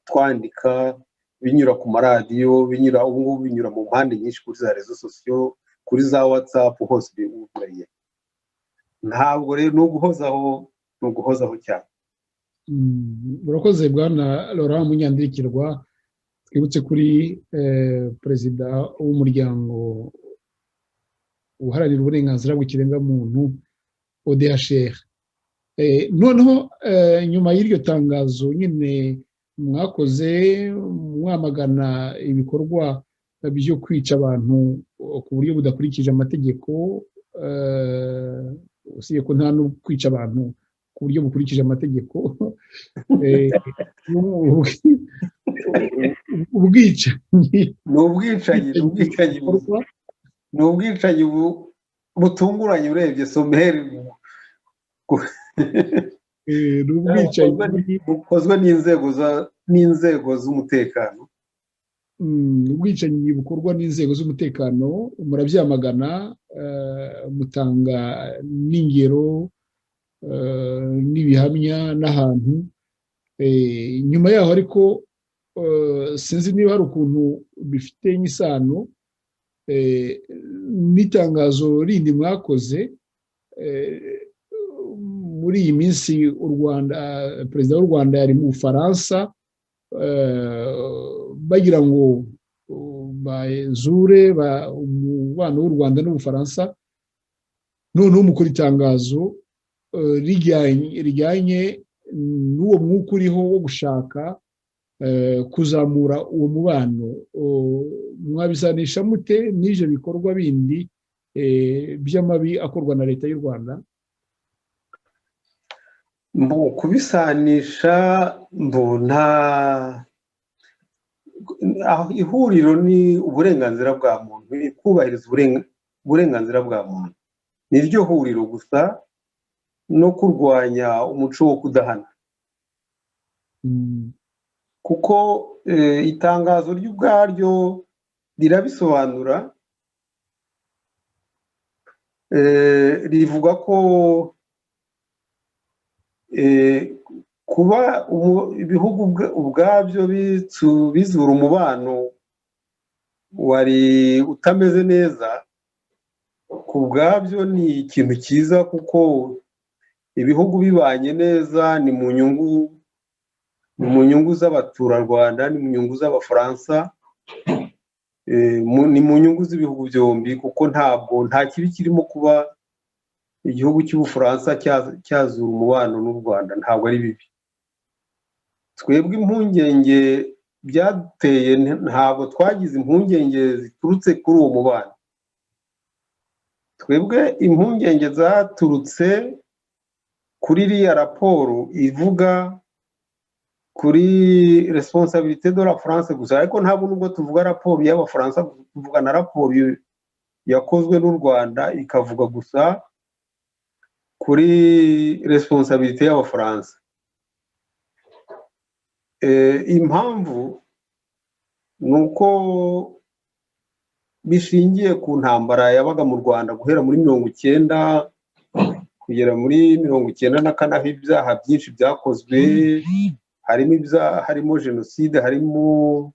twandika, binyura ku maradiyo, ubu ngubu binyura mu mpande nyinshi kuri za rezo sosiyo, kuri za WhatsApp, hose biwuguranye. Ntabwo rero ni uguhozaho cyane. Murakoze bwana Laurent Munyandirikirwa. Twibutse kuri perezida w'umuryango uharanira uburenganzira bw'ikiremwamuntu ODHR. Noneho nyuma y'iryo tangazo nyine mwakoze mwamagana ibikorwa byo kwica abantu ku buryo budakurikije amategeko, usibye ko nta no kwica abantu ku buryo bukurikije amategeko, ni ubwicanyi butunguranye urebye someri, bukozwe n'inzego z'umutekano. Ubwicanyi bukorwa n'inzego z'umutekano murabyamagana, mutanga n'ingero n'ibihamya n'ahantu. Nyuma yaho ariko sinzi niba hari ukuntu bifite isano n'itangazo rindi mwakoze muri iyi minsi. Perezida w'u Rwanda yari mu Bufaransa bagira ngo bazure umubano w'u Rwanda n'Ubufaransa, noneho mukora itangazo rijyanye n'uwo mwuka uriho wo gushaka kuzamura uwo mubano. Mwabisanisha mute n'ivyo bikorwa bindi by'amabi akorwa na leta y'u Rwanda? Kubisanisha ihuriro ni uburenganzira bwa muntu, kubahiriza uburenganzira bwa muntu, niryo huriro gusa, no kurwanya umuco wo kudahana. Kuko itangazo ry'ubwaryo rirabisobanura, rivuga ko kuba ibihugu ubwabyo bizura umubano wari utameze neza, ku bwabyo ni ikintu cyiza, kuko ibihugu bibanye neza ni mu nyungu z'abaturarwanda, ni mu nyungu z'abafaransa, ni mu nyungu z'ibihugu byombi, kuko nta kibi kirimo kuba igihugu cy'Ubufaransa cyazura umubano n'u Rwanda, ntabwo ari bibi. Twebwe impungenge byaduteye, ntabwo twagize impungenge ziturutse kuri uwo mubano. Twebwe impungenge zaturutse kuri iriya raporo ivuga kuri responsabilité de la France gusa, ariko ntabwo nubwo tuvuga raporo y'Abafaransa, tuvuga na raporo yakozwe n'u Rwanda ikavuga gusa kuri responsabilité y'Abafaransa. Impamvu ni uko bishingiye ku ntambara yabaga mu Rwanda guhera muri 1990 kugera muri 1994, aho ibyaha byinshi byakozwe, harimo jenoside, harimo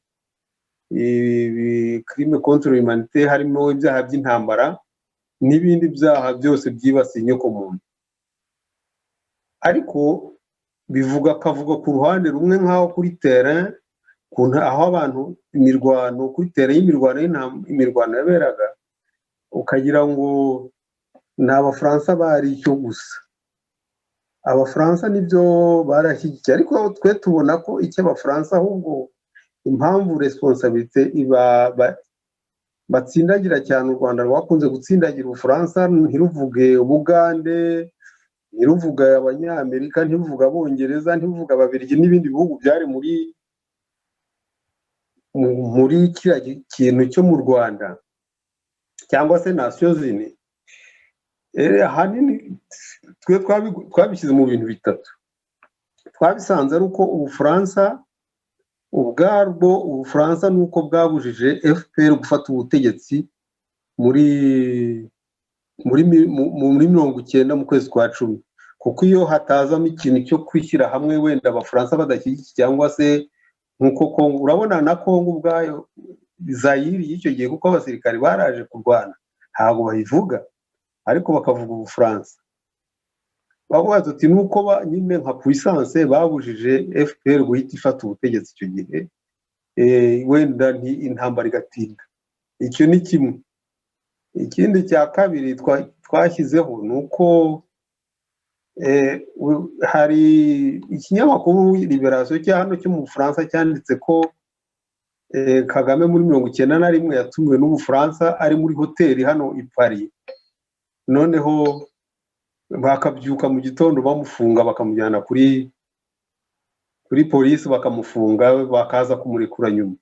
crime contre l'humanité, harimo ibyaha by'intambara n'ibindi byaha byose byibasiye inyokomuntu. Ariko kavuga ku ruhande rumwe, nk'aho kuri terrain, aho abantu kuri terrain imirwano yaberaga, ukagira ngo ni Abafaransa bari icyo gusa. abafaransa nibyo barashyigikiye, ariko twe tubona ko icyo abafaransa ahubwo impamvu responsabilité batsindagira cyane u Rwanda rwakunze gutsindagira Ubufaransa, ntiruvuge Ubugande, ntiruvuga Abanyamerika, ntiruvuga Abongereza, ntiruvuga Ababiligi n'ibindi bihugu byari muri kiriya kintu cyo mu Rwanda cyangwa se Nations Unies. Ahanini twe twabishyize mu bintu bitatu. Twabisanze ari uko Ubufaransa ubwarwo, Ubufaransa nuko bwabujije FPR gufata ubutegetsi muri 1990 mu kwezi kwa 10, kuko iyo hatazamo ikintu cyo kwishyira hamwe wenda abafaransa badashyigikiye cyangwa se nkuko Kongo, urabona na Kongo ubwayo Zaire y'icyo gihe, kuko abasirikari baraje kurwana ntabwo bayivuga ariko bakavuga Ubufaransa. Bavuga tuti nuko nyine nka puissance babujije FPR guhita ifata ubutegetsi icyo gihe, wenda intambara igatinda. Icyo ni kimwe. Ikindi cya kabiri twashyizeho nuko hari ikinyamakuru Liberation cya hano cyo mu Bufaransa cyanditse ko Kagame muri 1991 yatumiwe n'Ubufaransa ari muri hoteli hano i Paris, noneho bakabyuka mu gitondo bamufunga bakamujyana kuri polisi bakamufunga, bakaza kumurekura nyuma.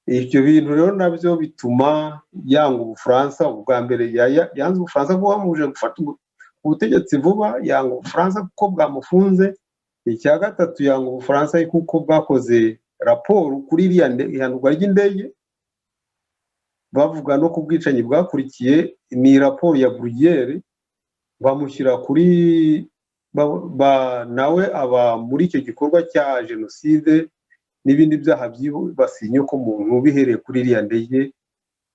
Ibyo bintu rero nabyo bituma yanga Ubufaransa. Ubwa mbere yanze Ubufaransa kuko bamuje gufata ubutegetsi vuba, yanga Ubufaransa kuko bwamufunze. Icya gatatu, yanga Ubufaransa kuko bwakoze raporo kuri iriya ihanurwa ry'indege, bavuga no ku bwicanyi bwakurikiye. Ni raporo ya Bruguière, bamushyira kuri nawe aba muri icyo gikorwa cya jenoside n'ibindi byaha byibasiye ko muntu bihereye kuri iriya ndege,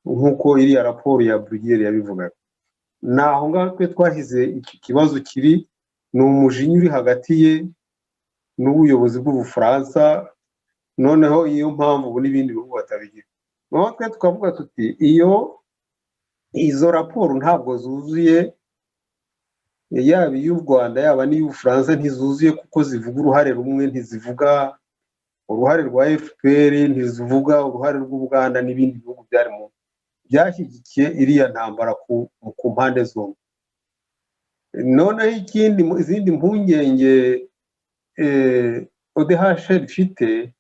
nk'uko iriya raporo ya Bruguière yabivugaga. Naho ngaho twe twahize iki kibazo kiri, ni umujinya uri hagati ye n'ubuyobozi bw'Ubufaransa, noneho iyo mpamvu ubu n'ibindi bihugu batabigira. Naho twe tukavuga tuti izo raporo ntabwo zuzuye, yaba iy'u Rwanda yaba n'iy'Ubufaransa ntizuzuye, kuko zivuga uruhare rumwe, ntizivuga uruhare rwa FPR, ntizivuga uruhare rw'Ubuganda n'ibindi bihugu byashyigikiye iriya ntambara ku mpande zombi. Noneho izindi mpungenge ODHR ifite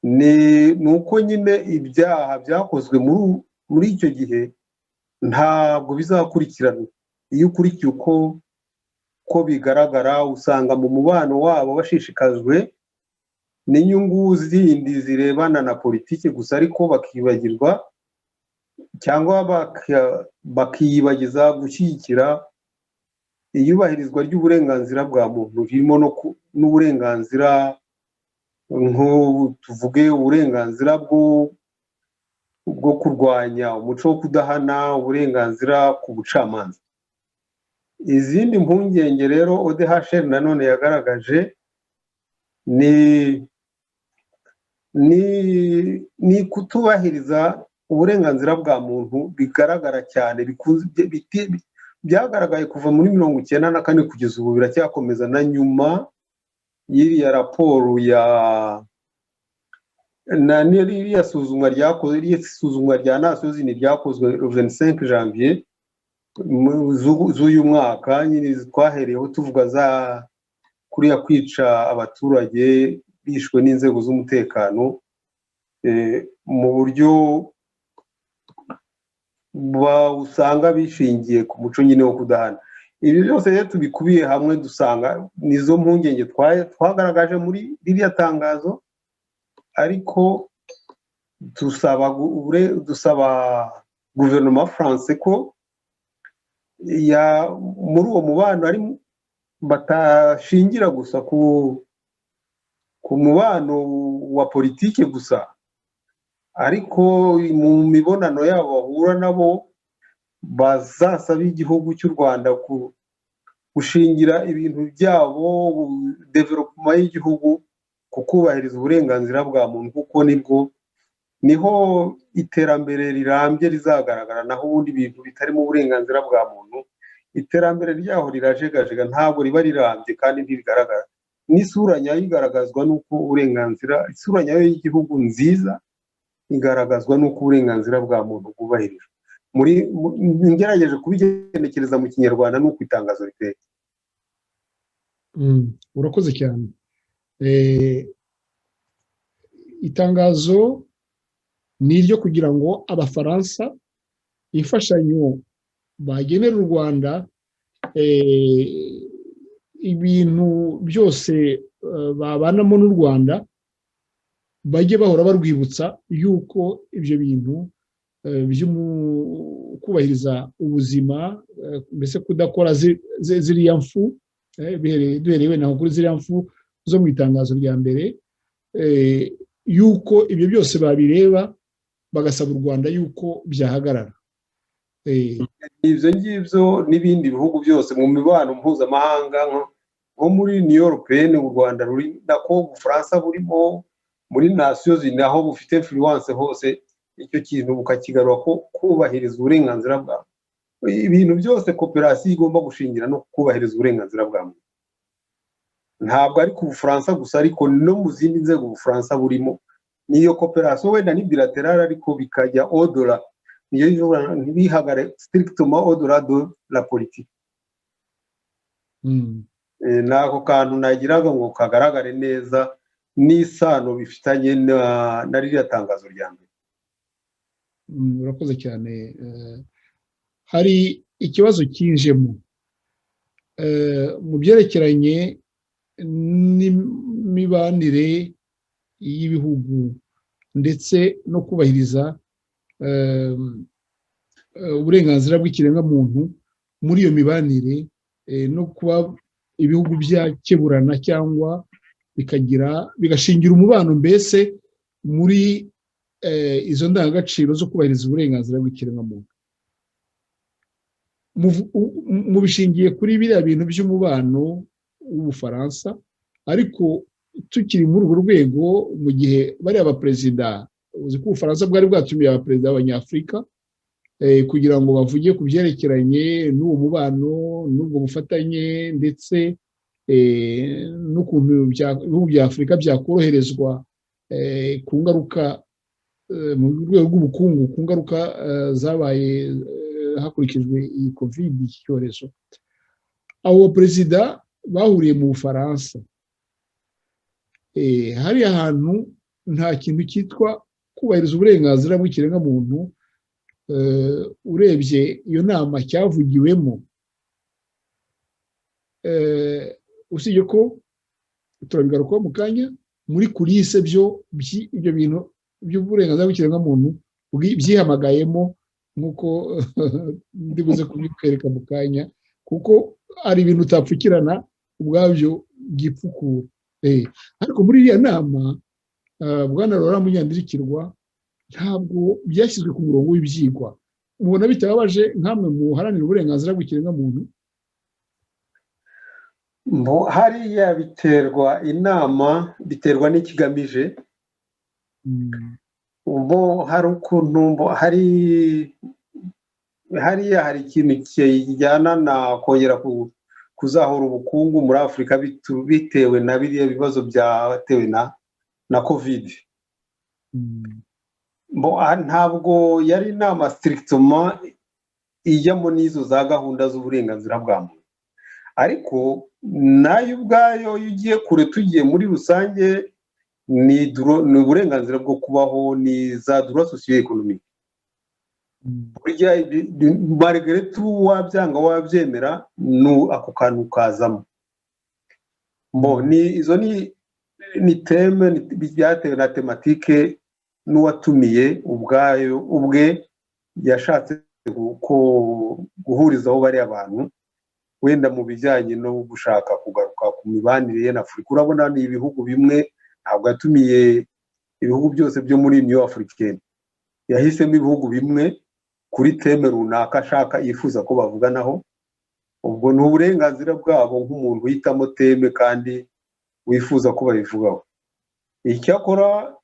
ni uko nyine ibyaha byakozwe muri icyo gihe ntabwo bizakurikiranwa. Iyo ukurikiye uko bigaragara, usanga mu mubano wabo bashishikajwe n'inyungu zindi zirebana na politiki gusa, ariko bakibagirwa cyangwa bakiyibagiza gushyigikira iyubahirizwa ry'uburenganzira bwa muntu, ririmo n'uburenganzira tuvuge uburenganzira bwo kurwanya umuco wo kudahana, uburenganzira ku bucamanza. Izindi mpungenge rero ODHR nanone yagaragaje ni kutubahiriza uburenganzira bwa muntu bigaragara cyane, byagaragaye kuva muri 1994 kugeza ubu, biracyakomeza na nyuma y'iriya raporo n'iriya suzumwa rya Nations Unies ryakozwe 25 Janvier z'uyu mwaka. Nyine twahereyeho tuvuga kuriya kwica abaturage bishwe n'inzego z'umutekano mu buryo usanga bishingiye ku muco nyine wo kudahana. Ibi byose rero tubikubiye hamwe dusanga nizo mpungenge twagaragaje muri ririya tangazo, ariko dusaba guverinoma France ko muri uwo mubano batashingira gusa ku mubano wa politike gusa, ariko mu mibonano yabo bahura nabo bazasaba igihugu cy'u Rwanda gushingira ibintu byabo development y'igihugu ku kubahiriza uburenganzira bwa muntu, kuko niho iterambere rirambye rizagaragara. Naho ubundi bintu bitarimo uburenganzira bwa muntu iterambere ryaho rirajegajega, ntabwo riba rirambye kandi ntirigaragara. N'isura nyayo igaragazwa n'uko uburenganzira, isura nyayo y'igihugu nziza igaragazwa n'uko uburenganzira bwa muntu bwubahirijwe. Ngerageje kubigenekereza mu kinyarwanda n'uko itangazo riteye. Urakoze cyane. Itangazo ni iryo kugira ngo Abafaransa imfashanyo bagenera u Rwanda, ibintu byose babanamo n'u Rwanda, bajye bahora barwibutsa yuko ibyo bintu byo kubahiriza ubuzima, mbese kudakora ziriya mfu, duherewe naho kuri ziriya mfu zo mu itangazo rya mbere, yuko ibyo byose babireba bagasaba u Rwanda yuko byahagarara. Ibyo ngibyo n'ibindi bihugu byose mu mibano mpuzamahanga nko muri Union Européenne, u Rwanda ruri nako Ubufaransa burimo, muri Nations Unies aho bufite influence hose, icyo kintu bukakigarura ko kubahiriza uburenganzira bwa ibintu byose kooperasiyo igomba gushingira no kubahiriza uburenganzira bwa muntu. Ntabwo ari ku Bufaransa gusa, ariko no mu zindi nzego Ubufaransa burimo, niyo kooperasiyo wenda ni bilaterale ariko bikajya au-delà, niyo ntibihagare strictement au-delà de la politique. Nako kantu nagiraga ngo kagaragare neza n'isano bifitanye na ririya tangazo rya mbere. Urakoze cyane. Hari ikibazo kinjemo mu byerekeranye n'imibanire y'ibihugu ndetse no kubahiriza uburenganzira bw'ikiremwamuntu muri iyo mibanire, no kuba ibihugu byakeburana cyangwa bigashingira umubano mbese muri izo ndangagaciro zo kubahiriza uburenganzira bw'ikiremwamuntu. Mu bishingiye kuri biriya bintu by'umubano w'Ubufaransa, ariko tukiri muri urwo rwego, mu gihe bariya abaperezida, uzi ko Ubufaransa bwari bwatumiye abaperezida b'Abanyafurika kugira ngo bavuge ku byerekeranye n'uwo mubano n'ubwo bufatanye, ndetse n'ukuntu ibihugu bya Afurika byakoroherezwa ku ngaruka mu rwego rw'ubukungu, ku ngaruka zabaye hakurikijwe iyi COVID, iki cyorezo. Abo perezida bahuriye mu Bufaransa. Hariya hantu nta kintu cyitwa kubahiriza uburenganzira bw'ikiremwamuntu, urebye iyo nama cyavugiwemo, usibye ko turabigarukaho mu kanya, muri kulise ibyo bintu by'uburenganzira bw'ikiremwamuntu byihamagayemo, nk'uko ndibuze kubikwereka mu kanya, kuko ari ibintu utapfukirana ubwabyo byipfukura. Ariko muri iriya nama, Bwana Laurent Munyandirikirwa, ntabwo byashyizwe ku murongo w'ibyigwa. Mubona bitababaje nkamwe muharanira uburenganzira bw'ikiremwamuntu? Hariya biterwa inama, biterwa n'ikigamije. Hari ukuntu hariya hari ikintu kijyana na kongera kuzahura ubukungu muri Afurika bitewe na biriya bibazo byatewe na COVID. Ntabwo yari inama strictement ijyamo n'izo za gahunda z'uburenganzira bwa muntu, ariko nayo ubwayo iyo ugiye kure, tugiye muri rusange, ni uburenganzira bwo kubaho, ni za droits socio-économiques. Burya malgré tout wabyanga wabyemera, ako kantu kazamo. Izo ni teme byatewe na tematike n'uwatumiye ubwe yashatse guhurizaho bariya abantu, wenda mu bijyanye no gushaka kugaruka ku mibanire ye na Afurika. Urabona ni ibihugu bimwe, ntabwo yatumiye ibihugu byose byo muri Union Africaine, yahisemo ibihugu bimwe kuri teme runaka ashaka yifuza ko bavuganaho. Ubwo ni uburenganzira bwabo nk'umuntu uhitamo teme kandi wifuza ko babivugaho. Icyakora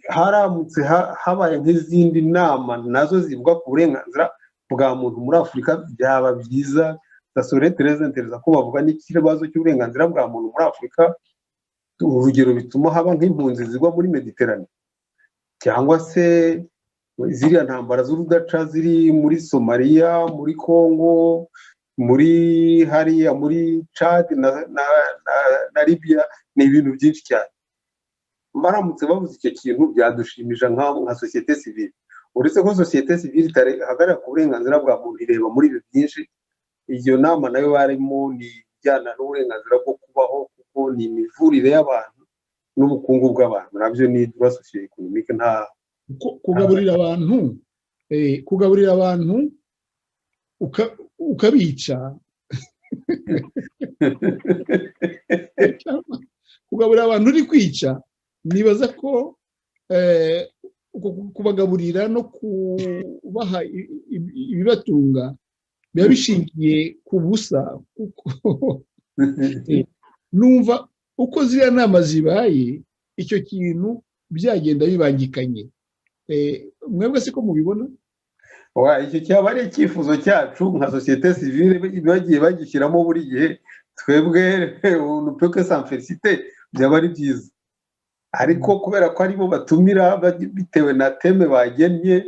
haramutse habaye nk'izindi nama nazo zivuga ku burenganzira bwa muntu muri Afurika, byaba byiza ça serait très intéressant ko bavuga n'ikibazo cy'uburenganzira bwa muntu muri Afurika, urugero bituma haba nk'impunzi zigwa muri Mediterane, cyangwa se ziriya ntambara z'urudaca ziri muri Somalia, muri Congo, muri hariya muri Chad na Libya. Ni ibintu byinshi cyane. Baramutse bavuze icyo kintu byadushimisha nka societe civile. Uretse ko societe civile itahagarara ku burenganzira bwa muntu, ireba muri ibi byinshi. Iyo nama nayo barimo ni ijyana n'uburenganzira bwo kubaho, kuko ni imivurire y'abantu n'ubukungu bw'abantu, nabyo ni droit socio-économique. Nta kugaburira abantu ukabica kugaburira abantu uri kwica. Nibaza ko kubagaburira no kubaha ibibatunga biba bishingiye ku busa, kuko numva uko ziriya nama zibaye icyo kintu byagenda bibangikanye. Mwebwe siko mubibona? Icyo cyaba ari icyifuzo cyacu nka societe civile, bagiye bagishyiramo buri gihe. Twebwe unupeke sans félicité byaba ari byiza, ariko kubera ko aribo batumira bitewe na teme bagennye,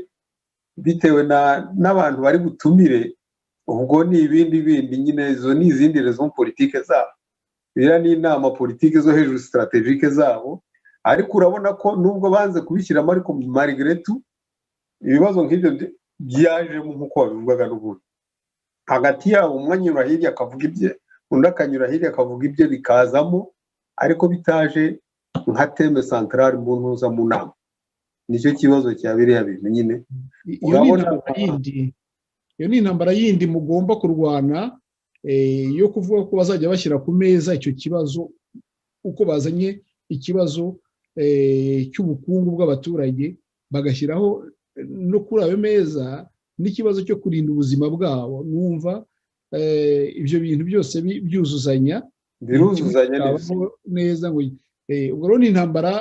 bitewe n'abantu bari butumire, ubwo ni ibindi nyine. Izo ni izindi raison politique zabo, biriya ni inama politike zo hejuru strategique zabo. Ariko urabona ko nubwo banze kubishyiramo, ariko malgré tout ibibazo nk'ibyo byajemo nk'uko babivugaga n'ubundi. Hagati yabo umwe anyura hirya akavuga ibye, undi akanyura hirya akavuga ibye, bikazamo, ariko bitaje nka teme centrale mu ntuza mu nama. Nicyo kibazo cya biriya bintu nyine. Iyo ni intambara yindi mugomba kurwana, yo kuvuga ko bazajya bashyira ku meza icyo kibazo, uko bazanye ikibazo cy'ubukungu bw'abaturage, bagashyiraho no kuri ayo meza n'ikibazo cyo kurinda ubuzima bwabo. Numva ibyo bintu byose byuzuzanya, biruzuzanya neza. Ngo ubwo rero ni intambara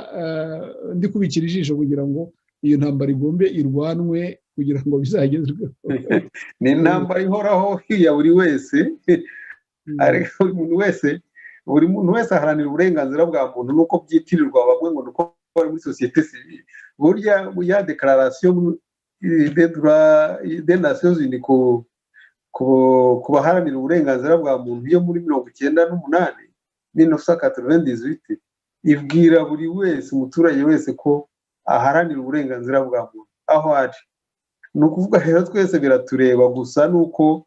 ndi kubikira ijisho kugira ngo iyo ntambara igombe irwanwe kugira ngo bizagezweho. Ni intambara ihoraho ya buri wese, ariko buri muntu wese aharanira uburenganzira bwa muntu, nuko byitirirwa bamwe ngo nuko bari muri societe civile. Burya ya declaration des Nations Unies ku baharanira uburenganzira bwa muntu yo muri 1998 ibwira buri wese, umuturage wese, ko aharanira uburenganzira bwa muntu aho ari. Ni ukuvuga rero twese biratureba, gusa nuko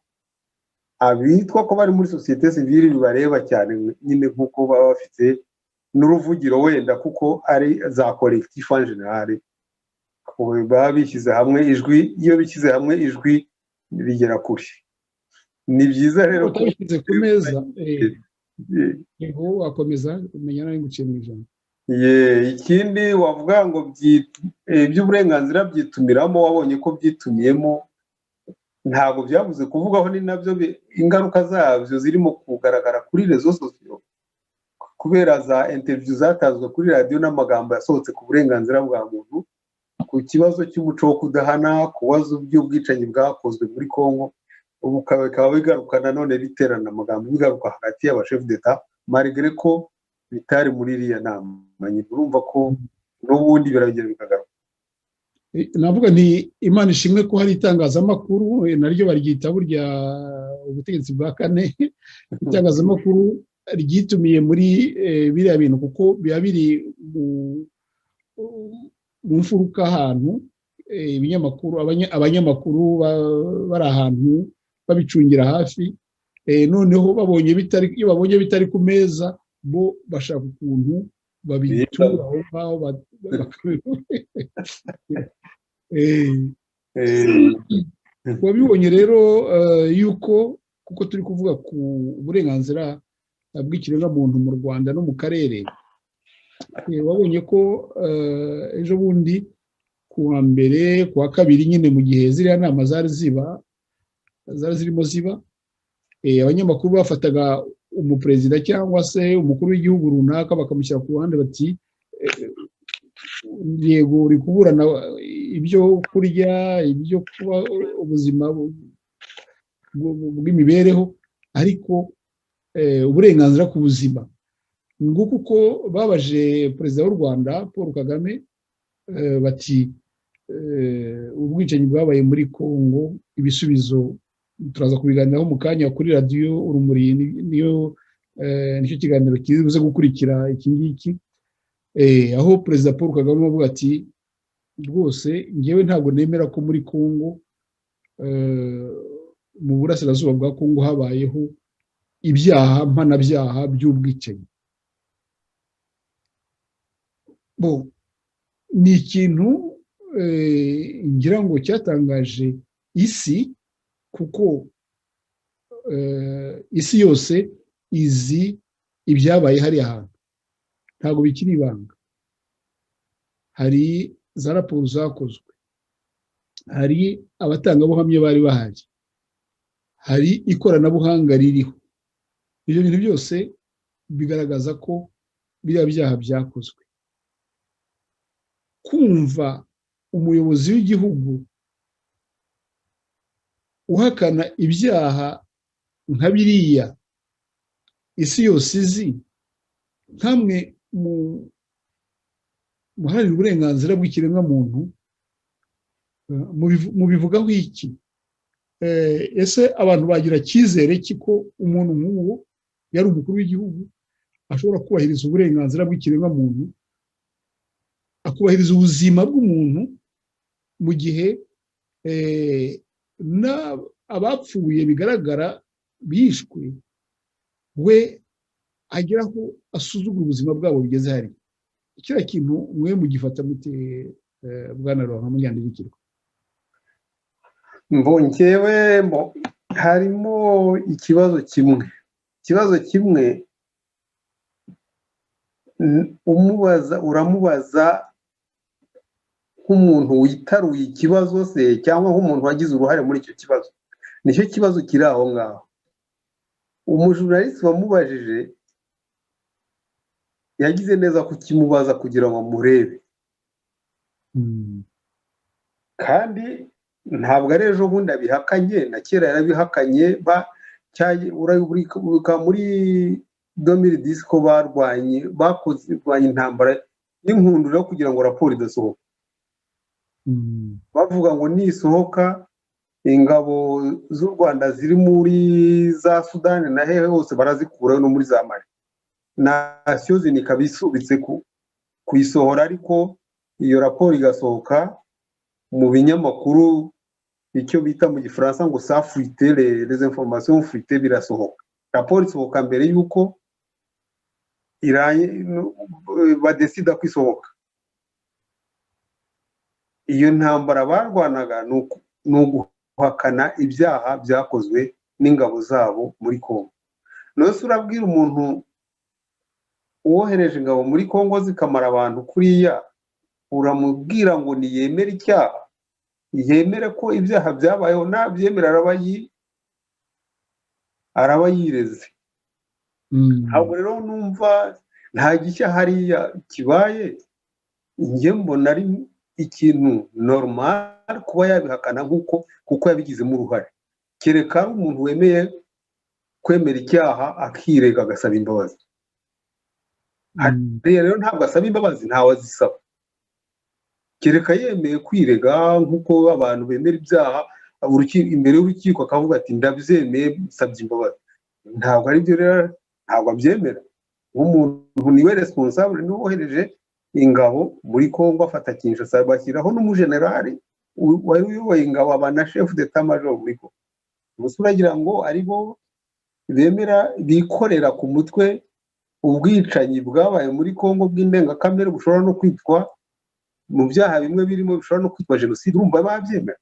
abitwa ko bari muri societe civile bibareba cyane nyine, nk'uko baba bafite n'uruvugiro wenda, kuko ari za collectif en general, baba bishyize hamwe ijwi. Iyo bishyize hamwe ijwi rigera kure. Ni byiza rero ko bishyize ku meza. Yego, wakomeza umenya nawe nguciye mu ijambo. Ikindi wavuga ngo iby'uburenganzira byitumiramo, wabonye ko byitumiyemo, ntabwo byabuze kuvugaho. Ni nabyo ingaruka zabyo zirimo kugaragara kuri rezo sosiyo, kubera za interview zatanzwe kuri radiyo n'amagambo yasohotse ku burenganzira bwa muntu, ku kibazo cy'umuco wo kudahana, ku bibazo by'ubwicanyi bwakozwe muri Congo. Ubu bikaba bigaruka nanone biterana amagambo, bigaruka hagati y'abashef d'etat, malgré ko bitari muri iriya nama. Urumva ko n'ubundi biragera bikagaruka. Navuga nti Imana ishimwe ko hari itangazamakuru, naryo baryita burya ubutegetsi bwa kane. Itangazamakuru ryitumiye muri biriya bintu, kuko biba biri mu mfuruka ahantu, ibinyamakuru, abanyamakuru bari ahantu babicungira hafi. Noneho iyo babonye bitari ku meza, bo bashaka ukuntu babitura aho ngaho. Wabibonye rero yuko, kuko turi kuvuga ku burenganzira bw'ikiremwamuntu mu Rwanda no mu karere, wabonye ko ejo bundi ku wa mbere, ku wa kabiri nyine, mu gihe ziriya nama zari zirimo ziba, abanyamakuru bafataga umuperezida cyangwa se umukuru w'igihugu runaka bakamushyira ku ruhande, bati yego uri kuburana ibyo kurya, ibyo kuba ubuzima bw'imibereho, ariko uburenganzira ku buzima nguko uko babaje perezida w'u Rwanda Paul Kagame bati ubwicanyi bwabaye muri Kongo ibisubizo turaza kubiganiraho mu kanya kuri radiyo Urumuri nicyo kiganiro kibuze gukurikira iki ngiki aho perezida Paul Kagame avuga ati rwose ngewe ntabwo nemera ko muri Kongo mu burasirazuba bwa Kongo habayeho ibyaha mpanabyaha by'ubwicanyi ni ikintu ngira ngo cyatangaje isi kuko isi yose izi ibyabaye hariya hantu ntabwo bikiri ibanga hari za raporo zakozwe hari abatangabuhamya bari bahari hari ikoranabuhanga ririho ibyo bintu byose bigaragaza ko biriya byaha byakozwe kumva umuyobozi w'igihugu uhakana ibyaha nka biriya isi yose izi nkamwe muharanira uburenganzira bw'ikiremwamuntu mubivugaho iki ese abantu bagira cyizere ko umuntu nk'uwo yari umukuru w'igihugu ashobora kubahiriza uburenganzira bw'ikiremwamuntu akubahiriza ubuzima bw'umuntu mu gihe abapfuye bigaragara bishwe we ageraho asuzugura ubuzima bwabo bigeze hari kiriya kintu mwe mugifata mute bwana Laurent Munyandibikirwa njyewe harimo ikibazo kimwe uramubaza nk'umuntu witaruye ikibazo se cyangwa nk'umuntu wagize uruhare muri icyo kibazo nicyo kibazo kiri aho ngaho umujurnaliste wamubajije yagize neza kukimubaza kugira ngo amurebe kandi ntabwo ari ejo bundi abihakanye na kera yarabihakanye urabibuka muri 2010 ko barwanya intambara y'inkundura kugira ngo raporo idasohoka bavuga ngo nisohoka ingabo z'u Rwanda ziri muri za Sudani na hehe hose barazikuraho no muri za Mali Nations Unies ikabisubitse kuyisohora ariko iyo raporo igasohoka mu binyamakuru icyo bita mu gifaransa ngo ça fuite les informations fuite birasohoka raporo isohoka mbere yuko badesida kwisohoka iyo ntambara barwanaga ni uguhakana ibyaha byakozwe n'ingabo zabo muri Kongo nose urabwira umuntu uwohereje ingabo muri Kongo zikamara abantu kuriya uramubwira ngo niyemere icyaha yemere ko ibyaha byabayeho nabyemera araba yireze ntabwo rero numva nta gishya hariya kibaye njye mbona ari ikintu normal kuba yabihakana kuko yabigizemo uruhare kereka ari umuntu wemeye kwemera icyaha akirega agasaba imbabazi rero ntabwo asaba imbabazi ntawe azisaba kereka yemeye kwirega nk'uko abantu bemera ibyaha imbere y'urukiko akavuga ati ndabyemeye nsabye imbabazi ntabwo ari byo rero ntabwo abyemera umuntu niwe responsable niwe wohereje ingabo muri Kongo afata Kinshasa bashyiraho n'umujenerali wari uyoboye ingabo abana chef d'état major muri Kongo gusa uragira ngo aribo bemera bikorera ku mutwe ubwicanyi bwabaye muri Kongo bw'indengakamere bushobora no kwitwa mu byaha bimwe birimo bishobora no kwitwa jenoside urumva babyemera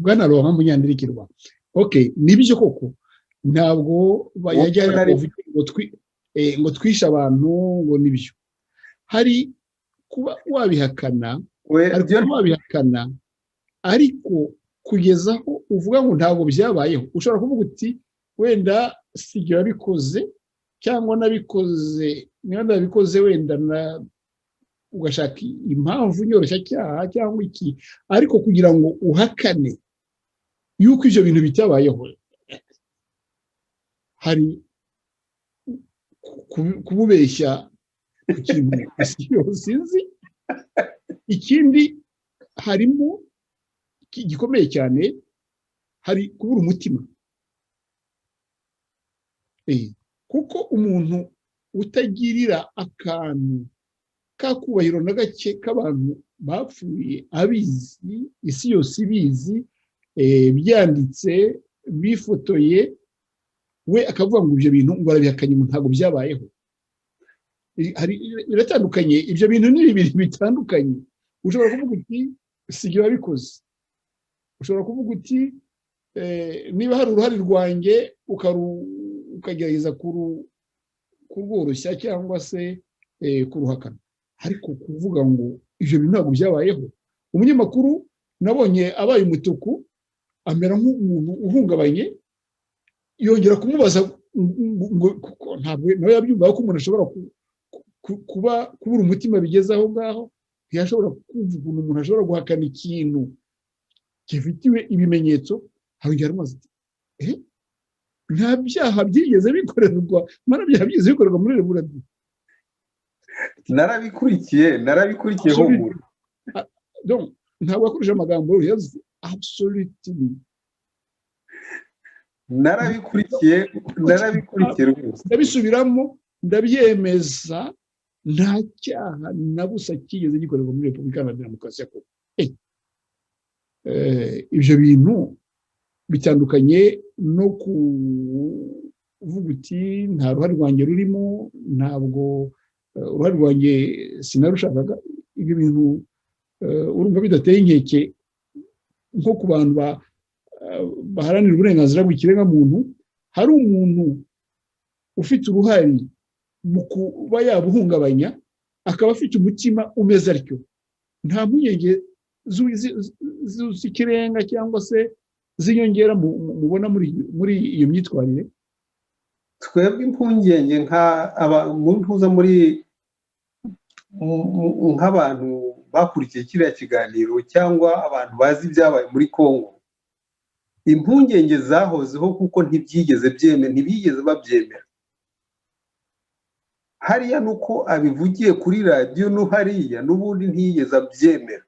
bwana Laurent Munyandibikirwa okay nibyo koko ntabwo yajya ngo twishe abantu ngo nibyo hari kuba wabihakana ariko kugeza aho uvuga ngo ntabwo byabayeho ushobora kuvuga uti wenda sigira bikoze cyangwa nabikoze niba ndabikoze wenda ugashaka impamvu nyoroshya cyaha cyangwa iki ariko kugira ngo uhakane yuko ibyo bintu bitabayeho hari kububeshya ku kintu isi yose izi. Ikindi harimo gikomeye cyane, hari kubura umutima. Kuko umuntu utagirira akantu kakubahiro na gake k'abantu bapfuye abizi, isi yose ibizi, byanditse, bifotoye, we akavuga ngo ibyo bintu ngo arabihakanye, ntabwo byabayeho. Biratandukanye, ibyo bintu ni bibiri bitandukanye. Ushobora kuvuga uti sijye wabikoze, ushobora kuvuga uti niba hari uruhare rwanjye ukagerageza kurworoshya cyangwa se kuruhakana, ariko kuvuga ngo ibyo bintu ntabwo byabayeho. Umunyamakuru nabonye abaye umutuku, amera nk'umuntu uhungabanye, yongera kumubaza ngo ntabwo nawe yabyumva ko umuntu ashobora kubura umutima bigeze aho ngaho. Ntiyashobora kumva ukuntu umuntu ashobora guhakana ikintu gifitiwe ibimenyetso. Harongera amaze ati nta byaha byigeze bikorerwa, mana byaha byigeze bikorerwa muri Reburadi. narabikurikiye humura. Ntabwo akoresha amagambo yavuze absolutely. narabikurikiye rwose, ndabisubiramo, ndabyemeza, nta cyaha na busa kigeze gikorerwa muri Repubulika Iharanira Demokarasi ya Kongo. Ibyo bintu bitandukanye no kuvuga uti nta ruhare rwanjye rurimo, ntabwo uruhare rwanjye sinarushakaga. Ibyo bintu urumva bidateye inkeke nko ku bantu baharanira uburenganzira bw'ikiremwamuntu. Hari umuntu ufite uruhare mu kuba yabuhungabanya, akaba afite umutima umeze atyo, nta mpungenge z'ikirenga cyangwa se z'inyongera mubona muri iyo myitwarire. Twebwe impungenge nk'abantu bakurikiye kiriya kiganiro cyangwa abantu bazi ibyabaye muri Kongo, impungenge zahozeho kuko ntibigeze babyemera. Hariya nuko abivugiye kuri radiyo hariya n'ubundi ntiyigeze abyemera,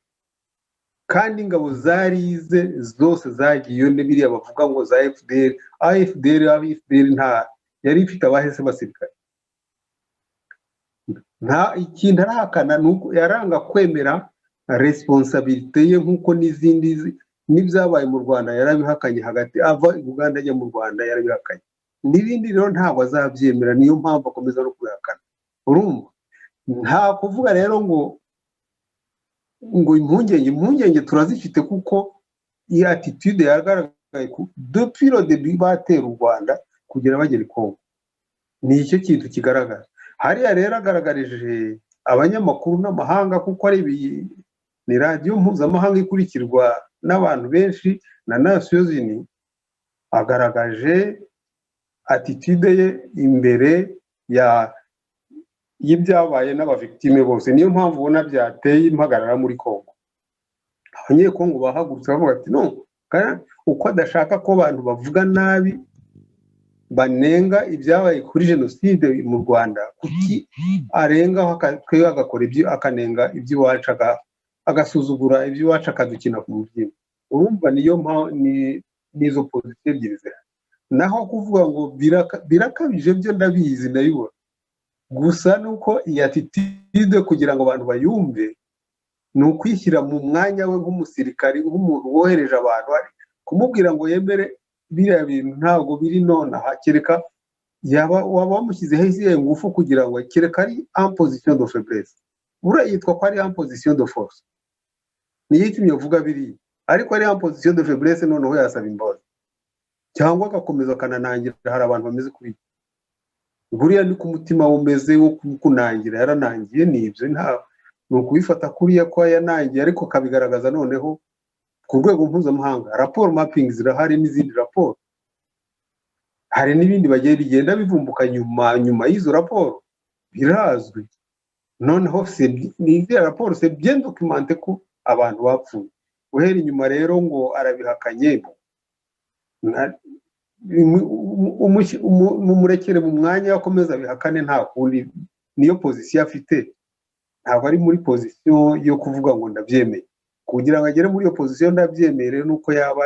kandi ingabo zarize zose zagiye biriya bavuga ngo za FDR nta yari ifite abahese basirikare. Nta ikintu arahakana, nuko yaranga kwemera responsabilité ye nk'uko n'izindi n'ibyabaye mu Rwanda yarabihakanye. Hagati ava i Uganda ajya mu Rwanda yarabihakanye, n'ibindi rero ntabwo azabyemera. Niyo mpamvu akomeza no kubihakana. Urumva, nta kuvuga rero ngo impungenge turazifite, kuko iyi attitude yagaragaye depuis le début batera u Rwanda kugera bagera i Kongo. Ni icyo kintu kigaragara. Hariya rero agaragarije abanyamakuru n'amahanga, kuko ari ni radiyo mpuzamahanga ikurikirwa n'abantu benshi na Nations Unies, agaragaje attitude ye imbere y'ibyabaye n'abavictime bose. Niyo mpamvu ubona byateye impagarara muri Kongo. Abanyekongo bahagurutse bavuga ati no, uko adashaka ko abantu bavuga nabi banenga ibyabaye kuri jenoside mu Rwanda, kuki arengaho agakora ibyo, akanenga iby'iwacu, agasuzugura iby'iwacu, akadukina ku mubyimba. Urumva nizo position ebyiri zihari. Naho kuvuga ngo birakabije byo ndabizi ndabibona, gusa nuko iyi attitude kugira ngo abantu bayumve ni ukwishyira mu mwanya we nk'umusirikari, nk'umuntu wohereje abantu, kumubwira ngo yemere biriya bintu ntabwo biri nonaha, kereka waba wamushyizeho izihe ngufu kugira ngo kereka ari en position de faiblesse. Buriya yitwa ko ari en position de force, niyo itumye uvuga biriya, ariko ari en position de faiblesse noneho yasaba imbabazi cyangwa agakomeza akananangira. Hari abantu bameze kuri buriya ni ku mutima umeze wo kunangira, yaranangiye. Nibyo ni ukubifata kuriya ko yanangiye, ariko kabigaragaza noneho ku rwego mpuzamahanga. Raporo mapping zirahari n'izindi raporo, hari n'ibindi bigenda bivumbuka nyuma y'izo raporo, birazwi. Noneho n'izi raporo c'est bien documenté ko abantu bapfuye. Uhera inyuma rero ngo arabihakanye, mumurekere mu mwanya akomeza bihakane nta kundi niyo pozisiyo afite ntabwo ari muri pozisiyo yo kuvuga ngo ndabyemeye kugira ngo agere muri iyo pozisiyo ndabyemere nuko yaba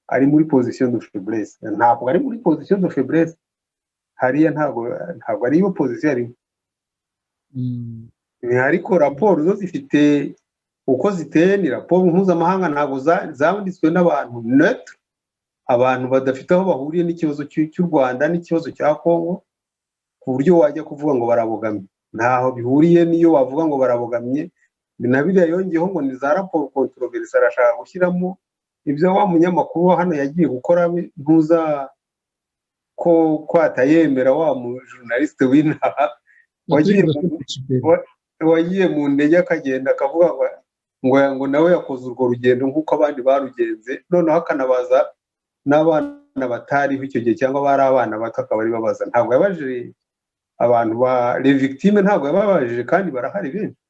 ari muri pozisiyo de faiblesse ntabwo ari muri pozisiyo de faiblesse hariya ntabwo ari iyo pozisiyo arimo ariko raporo zo zifite uko ziteye ni raporo mpuzamahanga ntabwo zanditswe n'abantu neutre abantu badafite aho bahuriye n'ikibazo cy'u Rwanda n'ikibazo cya Kongo ku buryo wajya kuvuga ngo barabogamye ntaho bihuriye niyo wavuga ngo barabogamye na biriya yongeyeho ngo ni za raporo controverse arashaka gushyiramo ibyo wa munyamakuru wa hano yagiye gukora ntuza ko atayemera wa mu journaliste w'inaha wagiye mu ndege akagenda akavuga ngo nawe yakoze urwo rugendo nk'uko abandi barugenze noneho akanabaza n'abana batariho icyo gihe cyangwa bari abana bato akaba ari babaza ntabwo yabajije abantu ba les victimes ntabwo yababajije kandi barahari benshi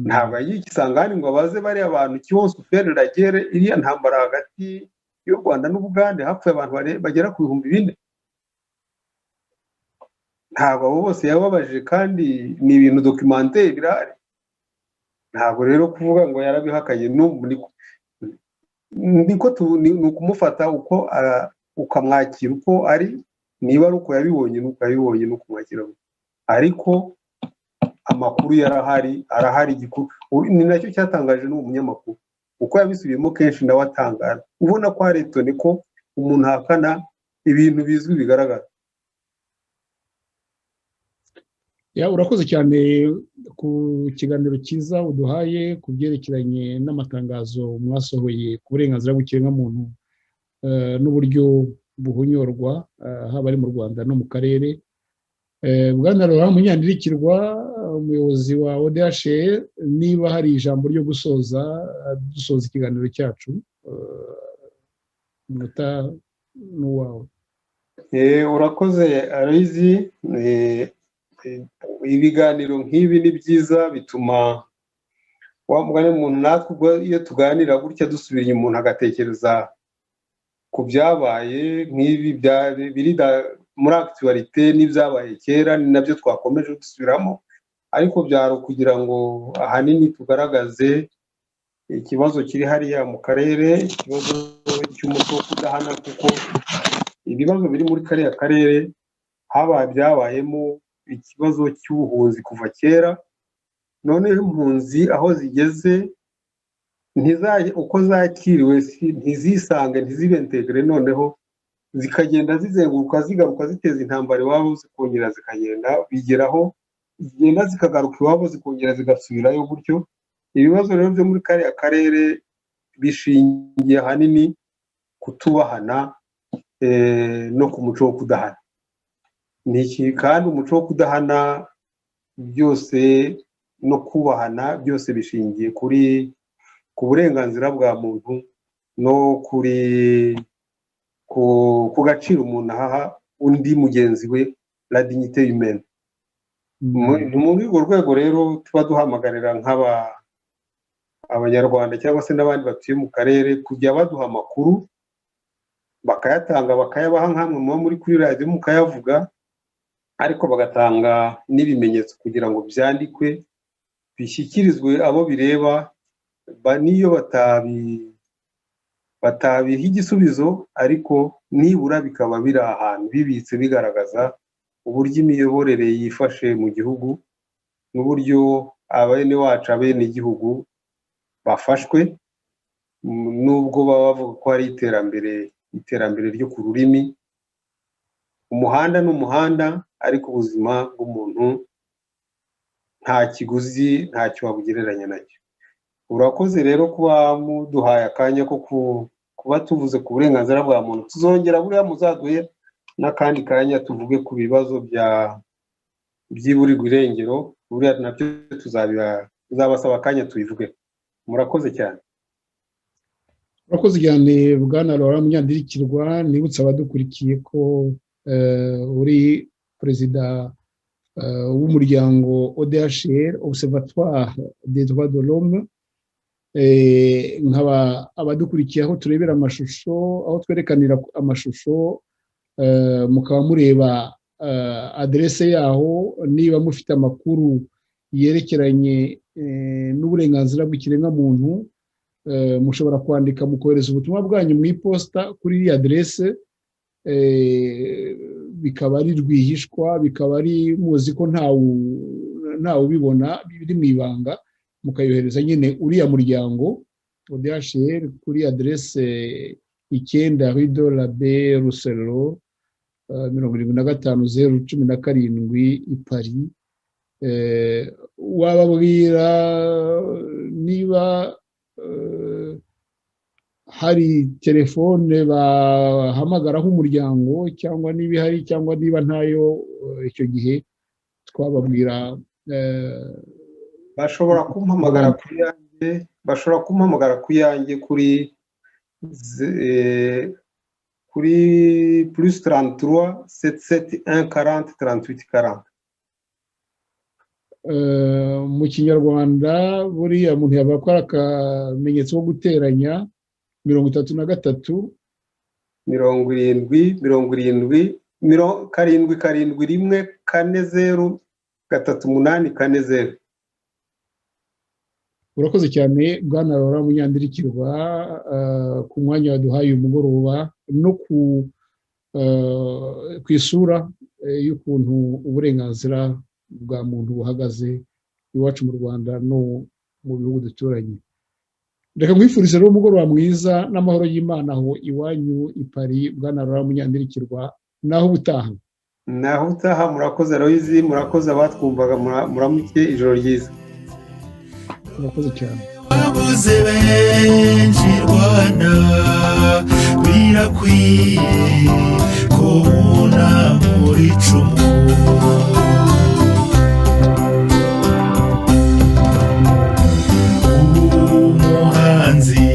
ntabwo yagiye ikisangani ngo abaze bari abantu kiwose ufere ragere iriya ntambara hagati y'u Rwanda n'Ubugande hapfuye abantu bagera ku 4,000 ntabwo abo bose yababajije kandi ni ibintu documentaire birahari ntabwo rero kuvuga ngo yarabihakanye niko ni ukumufata uko ukamwakira uko ari niba ari uko yabibonye nuko yabibonye nuko kumwakira ariko amakuru arahari igikuru ni nacyo cyatangaje n'uwo munyamakuru uko yabisubiyemo kenshi nawe atangara ubona ko hari etone ko umuntu ahakana ibintu bizwi bigaragara urakoze cyane ku kiganiro cyiza uduhaye ku byerekeranye n'amatangazo mwasohoye ku burenganzira bw'ikiremwamuntu n'uburyo buhonyorwa haba ari mu Rwanda no mu karere Bwana Laurent Munyandirikirwa umuyobozi wa ODHR niba hari ijambo ryo dusoza ikiganiro cyacu umunota n'uwawe urakoze Aloyizi ibiganiro nk'ibi ni byiza bituma wa mugani umuntu natwe iyo tuganira gutya dusubira inyuma umuntu agatekereza ku byabaye nk'ibi biri muri actualité n'ibyabaye kera ni nabyo twakomeje dusubiramo ariko byaro kugira ngo ahanini tugaragaze ikibazo kiri hariya mu karere ikibazo cy'umuco wo kudahana kuko ibibazo biri muri kariya karere byabayemo ikibazo cy'ubuhunzi kuva kera none impunzi aho zigeze uko zakiriwe ntizisange ntizibentegere noneho zikagenda zizenguruka zigaruka ziteza intambara iwabo zikongera zikagenda bigeraho zigenda zikagaruka iwabo zikongera zigasubirayo gutyo ibibazo rero byo muri kariya karere bishingiye ahanini kutubahana no ku muco wo kudahana niki kandi umuco wo kudahana byose no kubahana byose bishingiye ku burenganzira bwa muntu no ku gaciro umuntu ahaha undi mugenzi we la dignité humaine muri urwo rwego rero tuba duhamagarira abanyarwanda cyangwa se n'abandi batuye mu karere kujya baduha amakuru bakayatanga bakayabaha nk'amwe muba muri kuri radiyo mukayavuga ariko bagatanga n'ibimenyetso kugira ngo byandikwe bishyikirizwe abo bireba niyo batabiha igisubizo ariko nibura bikaba biri ahantu bibitse bigaragaza uburyo imiyoborere yifashe mu gihugu n'uburyo abene wacu abene igihugu bafashwe nubwo baba bavuga ko hari iterambere ryo ku rurimi umuhanda n'umuhanda ariko ubuzima bw'umuntu nta kiguzi ntacyo wabugereranya nacyo urakoze rero kuba muduhaye akanya ko kuba tuvuze ku burenganzira bwa muntu tuzongera buriya muzaduhe n'akandi kanya tuvuge ku bibazo by'iburirwa irengero buriya nabyo tuzabasaba akanya tubivuge murakoze cyane urakoze cyane Bwana Laurent Munyandirikirwa nibutsa abadukurikiye ko uri perezida w'umuryango ODHR Observatoire des droits de l'homme nkaba abadukurikiye aho turebera amashusho, aho twerekanira amashusho, mukaba mureba aderese yaho. Niba mufite amakuru yerekeranye n'uburenganzira bw'ikiremwamuntu, mushobora kwandika mukohereza ubutumwa bwanyu mu iposita kuri iyi aderese, bikaba ari rwihishwa, bikaba ari muzi ko ntawe ubibona, biri mu ibanga, mukayohereza nyine uriya muryango ODHR kuri aderese 9 Rue de la Baie Russelo 75017 i Paris. Wababwira niba hari telefone bahamagara nk'umuryango, cyangwa niba ihari, cyangwa niba ntayo, icyo gihe twababwira. bashobora kumpamagara ku yanjye kuri plus 33 771 40 38 40. Mu kinyarwanda buriya muntu yavuga ko ari akamenyetso ko guteranya 33 70 Urakoze cyane Bwana Laurent Munyandirikirwa ku mwanya waduhaye umugoroba no ku isura y'ukuntu uburenganzira bwa muntu buhagaze iwacu mu Rwanda no mu bihugu duturanye. Reka mwifurize rero umugoroba mwiza n'amahoro y'Imana aho iwanyu i Paris. Bwana Laurent Munyandirikirwa, naho ubutaha. Murakoze Aloyizi, murakoze abatwumvaga, muramuke, ijoro ryiza. Murakoze cyane. Wabuze benshi Rwanda, birakwiye ko unamura icumu. Umuhanzi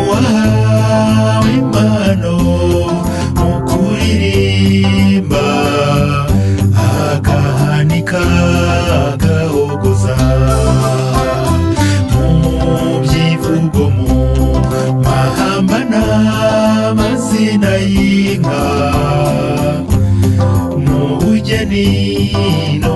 wahawe impano mu kuririmba, agahanika agahogoza, mu byivugo, mu mahamba n'amazina y'inka, mu bugeni no